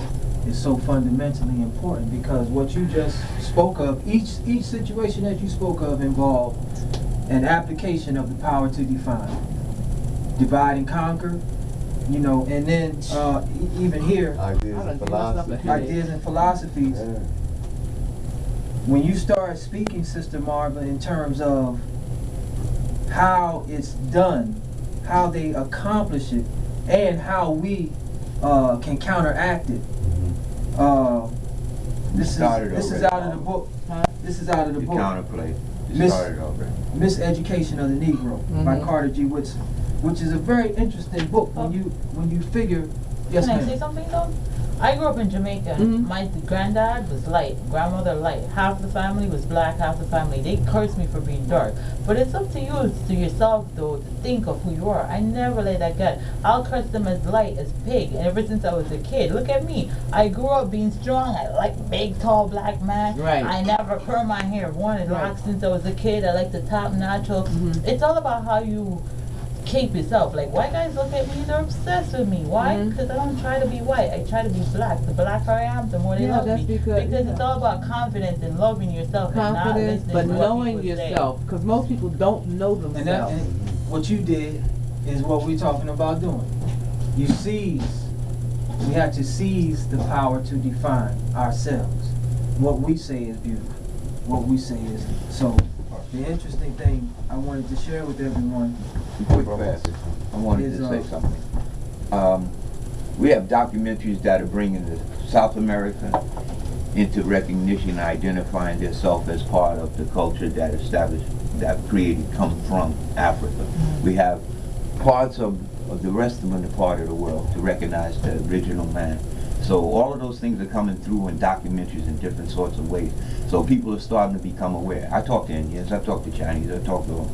is so fundamentally important, because what you just spoke of, each situation that you spoke of involved an application of the power to define, divide and conquer, you know, and then even here, ideas and philosophies. Yeah. When you start speaking, Sister Marva, in terms of how it's done, how they accomplish it, and how we can counteract it. This is out of the book. This is out of the book. Counterplay. Started already. Miseducation of the Negro by Carter G. Woodson, which is a very interesting book when you figure. Yes, Can I ma'am. say something though? I grew up in Jamaica. My granddad was light, grandmother light. Half the family was black, half the family. They cursed me for being dark. But it's up to you, to yourself though, to think of who you are. I never let that get. I'll curse them as light, as pig. And ever since I was a kid, look at me. I grew up being strong. I like big, tall black man. Right. I never curl my hair. Wanted locks since I was a kid. I like the top natural. It's all about how you keep yourself. Like, white guys look at me, they're obsessed with me. Why? Because I don't try to be white. I try to be black. The blacker I am, the more they love me. Because it's all about confidence and loving yourself. Confidence, and not but listening to what knowing people say. yourself. Because most people don't know themselves. And what you did is what we're talking about doing. You we have to seize the power to define ourselves. What we say is beautiful. What we say is. So, the interesting thing I wanted to share with everyone. Quick fast. I wanted to say something. We have documentaries that are bringing the South America into recognition and identifying themselves as part of the culture that come from Africa. We have parts of the rest of the part of the world to recognize the original man. So all of those things are coming through in documentaries in different sorts of ways. So people are starting to become aware. I talk to Indians, I talk to Chinese, I talk to,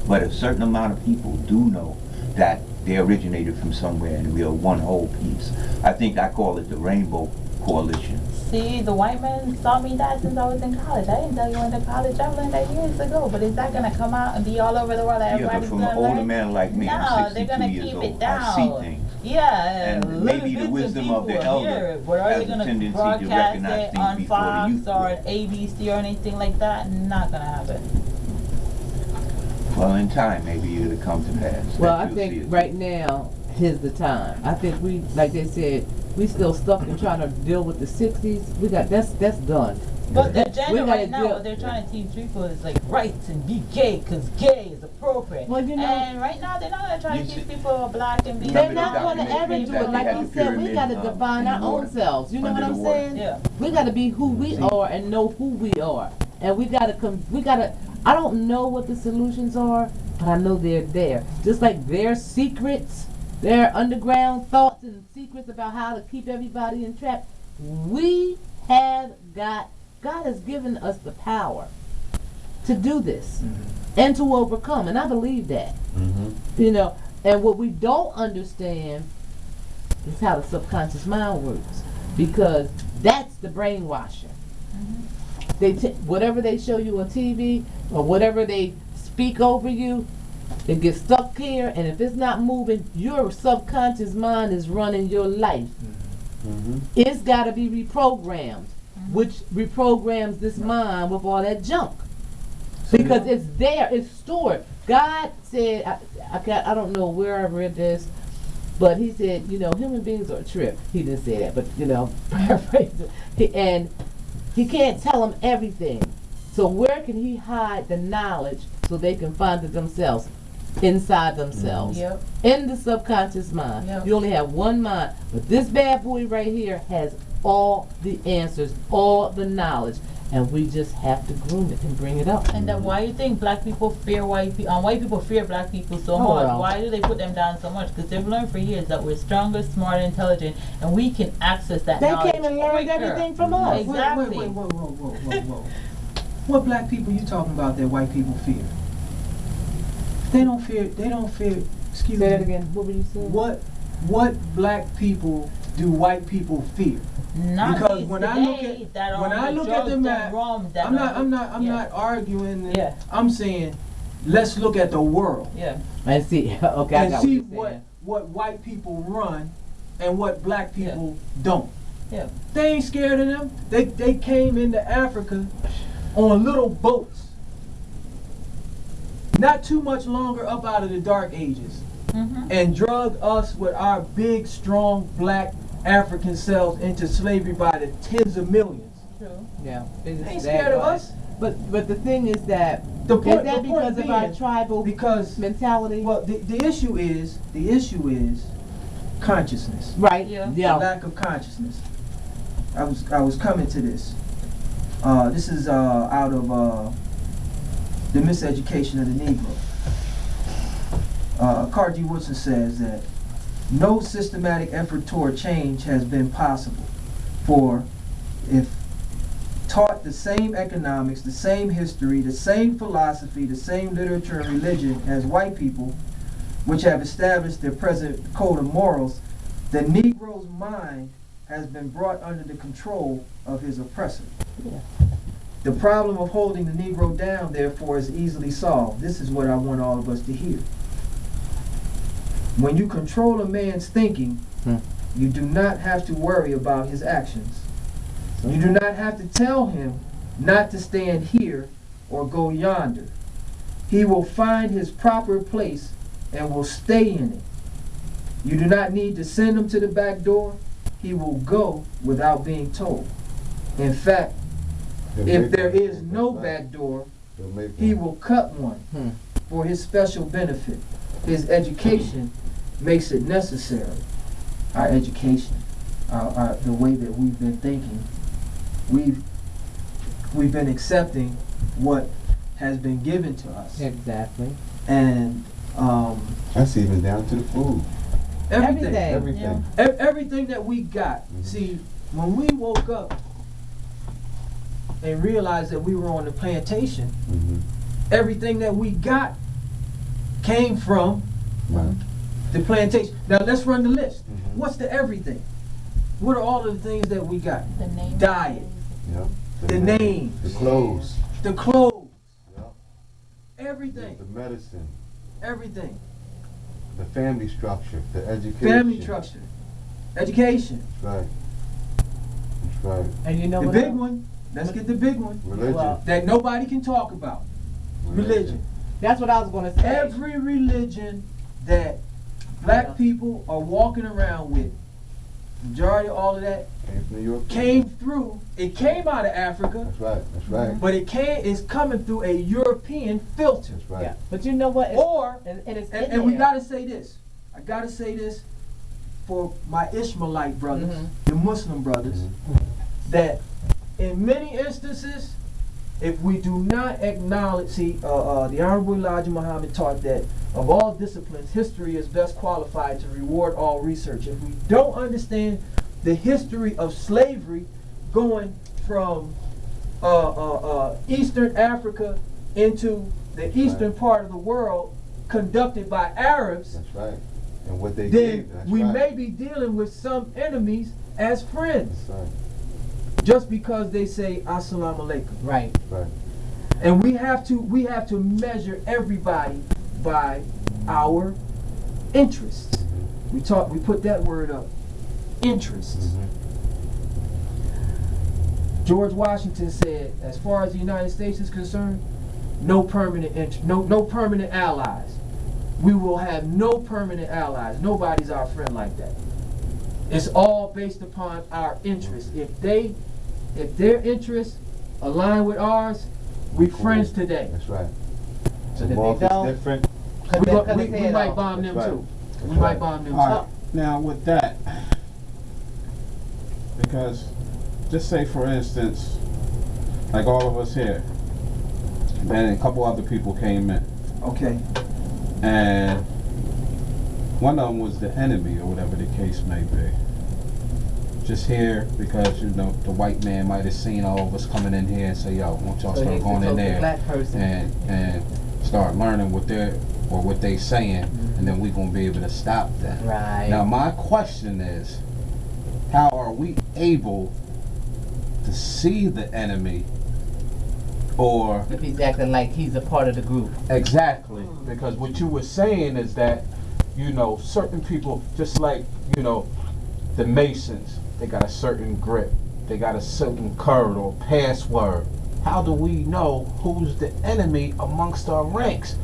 but a certain amount of people do know that they originated from somewhere and we are one whole piece. I think I call it the Rainbow Coalition. See, the white man taught me that since I was in college. I didn't tell you went to college. I learned that years ago. But is that going to come out and be all over the world? Yeah, but Everybody's from going an to older learn? man like me, No, I'm they're 62 gonna years keep old, it down. I see things. Yeah, And maybe the wisdom of the elder but are has they a gonna tendency to broadcast recognize it things on before the Fox youth or do. ABC or anything like that? Not gonna happen. Well, in time, maybe it'll come to pass. Well, that I you'll see think it. right now is the time. I think we, like they said, we still stuck in trying to deal with the 60s. We got that's done. But the We agenda gotta right now, deal- what they're trying to teach people is like rights and be gay, because gay is appropriate. Well, you know- and right now, they're not gonna try to teach people are black and be They're Remember not the going to ever documentaries do that it. they Like had you the said, we pyramid, got to define in the our own water, selves. You know under what the I'm water. saying? Yeah. We got to be who we are and know who we are. And we got to, I don't know what the solutions are, but I know they're there. Just like their secrets, their underground thoughts and secrets about how to keep everybody in trap. We have God has given us the power to do this and to overcome. And I believe that. And what we don't understand is how the subconscious mind works, because that's the brainwashing. Whatever they show you on TV or whatever they speak over you, it gets stuck here, and if it's not moving, your subconscious mind is running your life. It's got to be reprogrammed, which reprograms this mind with all that junk. Because it's there, it's stored. God said, I don't know where I read this, but he said, human beings are a trip. He didn't say that, but, paraphrase it. And he can't tell them everything. So where can he hide the knowledge so they can find it themselves? Inside themselves. Yep. In the subconscious mind. Yep. You only have one mind. But this bad boy right here has all the answers, all the knowledge. And we just have to groom it and bring it up. And then why you think black people fear white people, white people fear black people so much? Well. Why do they put them down so much? Because they've learned for years that we're stronger, smarter, intelligent, and we can access that They knowledge came and learned quicker. everything from us. Exactly. Wait, whoa. What black people you talking about that white people fear? They don't fear, excuse Say that me. again. What were you saying? What black people do white people fear? Not Because these when I today look that at are when I on look at drugs the and map, rum that I'm are- not yeah. arguing. Yeah. I'm saying let's look at the world Yeah. And see, okay, I and got see what you're saying. what white people run and what black people don't. Yeah. They ain't scared of them. They came into Africa on little boats. Not too much longer up out of the dark ages. Mm-hmm. And drug us with our big, strong black African selves into slavery by the tens of millions. True. Yeah. They ain't scared of us. But the thing is that The is point, that the point because of our being, tribal because mentality? well, the issue is consciousness. Right. Yeah. The lack of consciousness. I was coming to this. This is out of the miseducation of the Negro. Carter G. Woodson says that no systematic effort toward change has been possible, for if taught the same economics, the same history, the same philosophy, the same literature and religion as white people, which have established their present code of morals, the Negro's mind has been brought under the control of his oppressor. Yeah. The problem of holding the Negro down, therefore, is easily solved. This is what I want all of us to hear. When you control a man's thinking, you do not have to worry about his actions. You do not have to tell him not to stand here or go yonder. He will find his proper place and will stay in it. You do not need to send him to the back door. He will go without being told. In fact, if there is no back door, he will cut one for his special benefit. His education makes it necessary. Our education, the way that we've been thinking, we've been accepting what has been given to us. Exactly. And That's even down to the food. everything. Everything. Everything that we got. See, when we woke up and realized that we were on the plantation, everything that we got came from Right. the plantation. Now let's run the list. What's the everything? What are all of the things that we got? The name. Diet, Yep. the names, The clothes. the clothes, Yep. everything, The medicine. everything. The family structure. The education. Family structure, education. That's right. That's right. And you know The what big else? one, let's get the big one, Religion. Well, that nobody can talk about. Religion. That's what I was going to say. Every religion that black people are walking around with, majority of all of that Came from New York. came through, it came out of Africa, That's right. That's right. but it's coming through a European filter. That's right. Yeah. But you know what? It's, Or, and it's and, in we there. gotta say this, I gotta say this for my Ishmaelite brothers, the Muslim brothers, that in many instances, if we do not acknowledge, see, the Honorable Elijah Muhammad taught that of all disciplines, history is best qualified to reward all research. If we don't understand the history of slavery going from Eastern Africa into the eastern part of the world conducted by Arabs, That's right. And what they then gave. That's we right. may be dealing with some enemies as friends That's right. just because they say Assalamu alaikum. Right. Right. And we have to measure everybody by our interests. We put that word up. Interests. George Washington said, as far as the United States is concerned, no permanent no permanent allies. We will have no permanent allies. Nobody's our friend like that. It's all based upon our interests. If their interests align with ours, We friends today. That's right. So The that mark they is know. different. We might bomb them That's too. right. We That's might right. bomb them All too. right, now with that, because just say for instance, like all of us here, then a couple other people came in, Okay. and one of them was the enemy or whatever the case may be. Just here because the white man might have seen all of us coming in here and say, "Yo, why don't y'all So start he's going the in token there black person. and start learning what they saying, and then we gonna be able to stop that." Right. Now my question is, how are we able to see the enemy, or If he's acting like he's a part of the group. exactly? Because what you were saying is that, certain people, just like, the Masons, they got a certain grip, they got a certain code or password. How do we know who's the enemy amongst our ranks?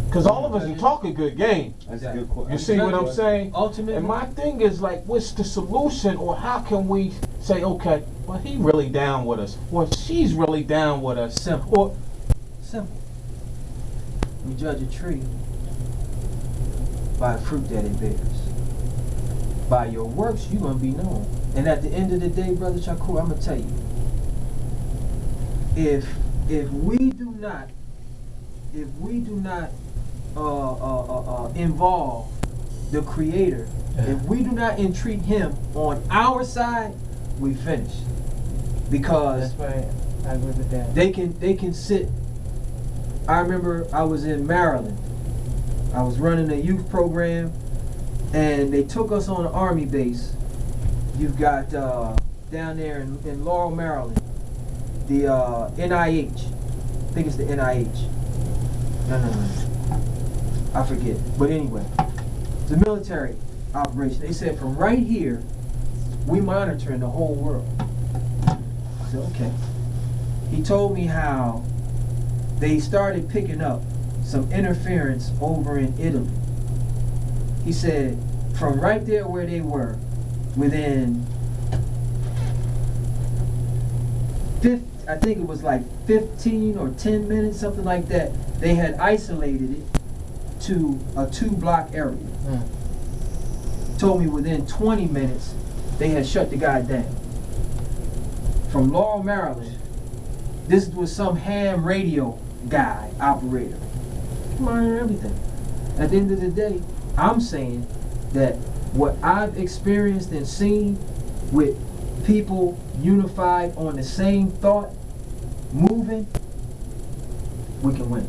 Because all of us are talking good game. That's a good question. You see what I'm saying? Ultimately, And my thing is like, what's the solution, or how can we say, okay, well, he really down with us, or she's really down with us, Simple. or simple. We judge a tree by the fruit that it bears. By your works, you're gonna be known. And at the end of the day, Brother Shakur, I'm gonna tell you, if we do not involve the Creator, if we do not entreat Him on our side, we finish. Because right. I agree with that. they can sit. I remember I was in Maryland. I was running a youth program, and they took us on an army base. You've got down there in Laurel, Maryland, the NIH. I think it's the NIH. No. I forget. But anyway, it's a military operation. They said from right here, we monitoring the whole world. I said, okay. He told me how they started picking up some interference over in Italy. He said from right there where they were, within I think it was like 15 or 10 minutes, something like that, they had isolated it to a 2-block area. Told me within 20 minutes they had shut the guy down. From Laurel, Maryland, this was some ham radio guy, operator. Monitoring everything. At the end of the day, I'm saying that what I've experienced and seen with people unified on the same thought, moving, we can win.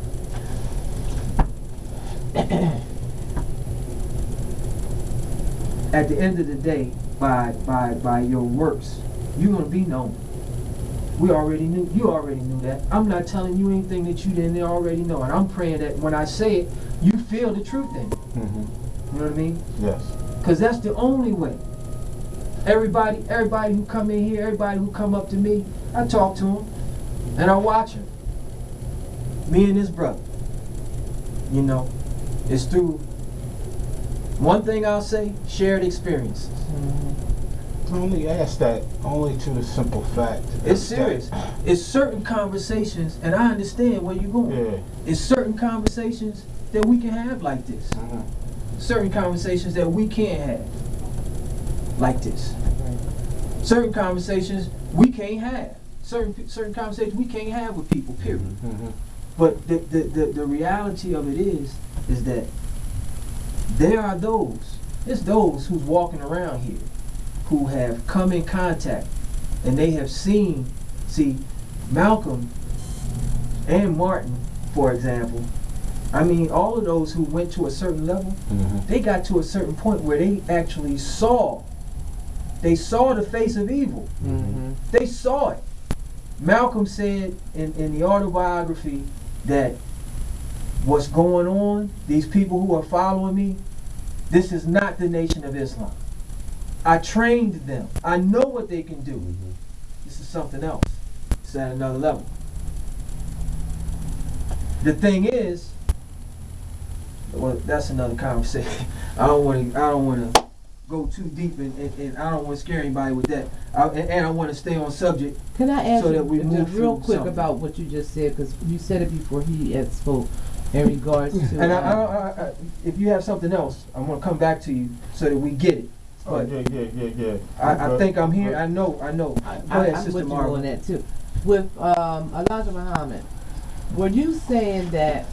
At the end of the day, by your works, you're gonna be known. We already knew. You already knew that. I'm not telling you anything that you didn't already know, and I'm praying that when I say it, you feel the truth in it. Mm-hmm. You know what I mean? Yes. Because that's the only way. Everybody who come in here, everybody who come up to me, I talk to them, and I watch them. Me and this brother. You know, it's through, one thing I'll say, shared experiences. I only ask that only to the simple fact. It's serious. It's certain conversations, and I understand where you're going. Yeah. It's certain conversations that we can have like this. Mm-hmm. Certain conversations that we can't have like this. Certain conversations we can't have. Certain conversations we can't have with people, period. Mm-hmm. But the reality of it is that there are it's those who's walking around here who have come in contact and they have seen, Malcolm and Martin, for example, I mean, all of those who went to a certain level, they got to a certain point where they actually saw the face of evil. Mm-hmm. They saw it. Malcolm said in the autobiography that what's going on, these people who are following me, this is not the Nation of Islam. I trained them. I know what they can do. This is something else. It's at another level. The thing is, well, that's another conversation. I don't want to go too deep, and I don't want to scare anybody with that. And I want to stay on subject. Can I ask So that you we move just real through quick something. about what you just said, because you said it before he had spoke in regards to. And if you have something else, I'm gonna come back to you so that we get it. Oh, But yeah. I think I'm here. I know. Go ahead, I'm Sister with you Marva. on that too. With Elijah Muhammad, were you saying that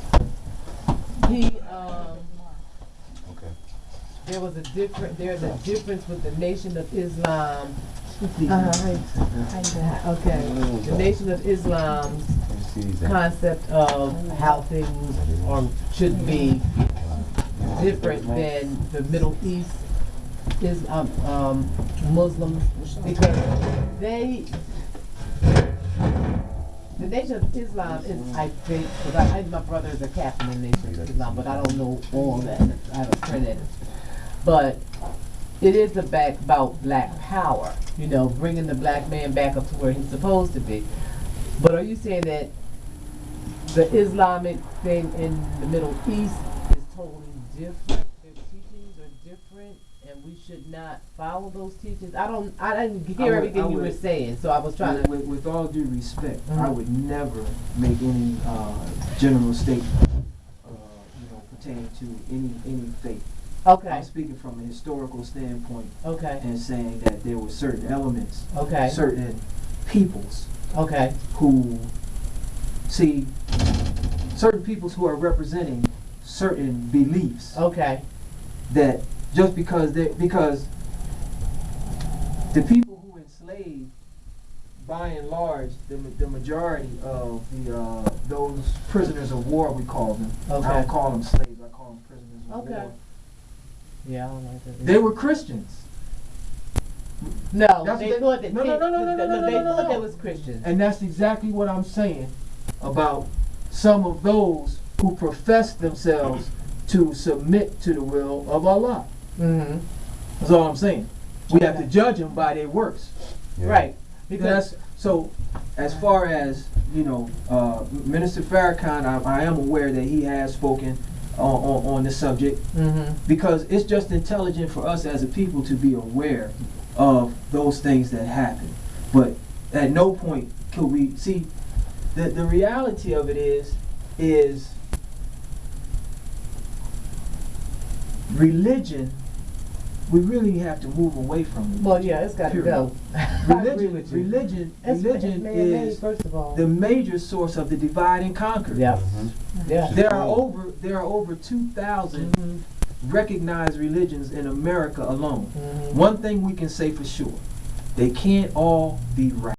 he Okay. there's a difference with the Nation of Islam? Okay, the Nation of Islam's concept of how things should be different than the Middle East Muslims, because the Nation of Islam is, I think, because my brother is a captain in the Nation of Islam, but I don't know all that. I have a friend that is. But it is about black power, bringing the black man back up to where he's supposed to be. But are you saying that the Islamic thing in the Middle East is totally different? Their teachings are different, and we should not follow those teachings? I didn't hear everything you were saying, so I was trying to. With all due respect, I would never make any general statement, pertaining to any faith. Okay. I'm speaking from a historical standpoint. Okay. And saying that there were certain elements, Okay. certain peoples, Okay. who certain peoples who are representing certain beliefs. Okay. That just because the people who enslaved, by and large, the majority of those prisoners of war, we call them. Okay. I don't call them slaves. I call them prisoners of Okay. war. Yeah, I don't like that. They were Christians. No, That's they what thought that no, they thought no. they was Christians. And that's exactly what I'm saying about some of those who profess themselves to submit to the will of Allah. Mm-hmm. That's all I'm saying. We have to judge them by their works. Yeah. Right. Because so, as far as Minister Farrakhan, I am aware that he has spoken on the subject, because it's just intelligent for us as a people to be aware of those things that happen. But at no point could we see the reality of it is religion. We really have to move away from it. Well, yeah, it's got to go. Religion is first of all the major source of the divide and conquer. Yeah. Yeah. There are over 2,000 recognized religions in America alone. One thing we can say for sure: they can't all be right.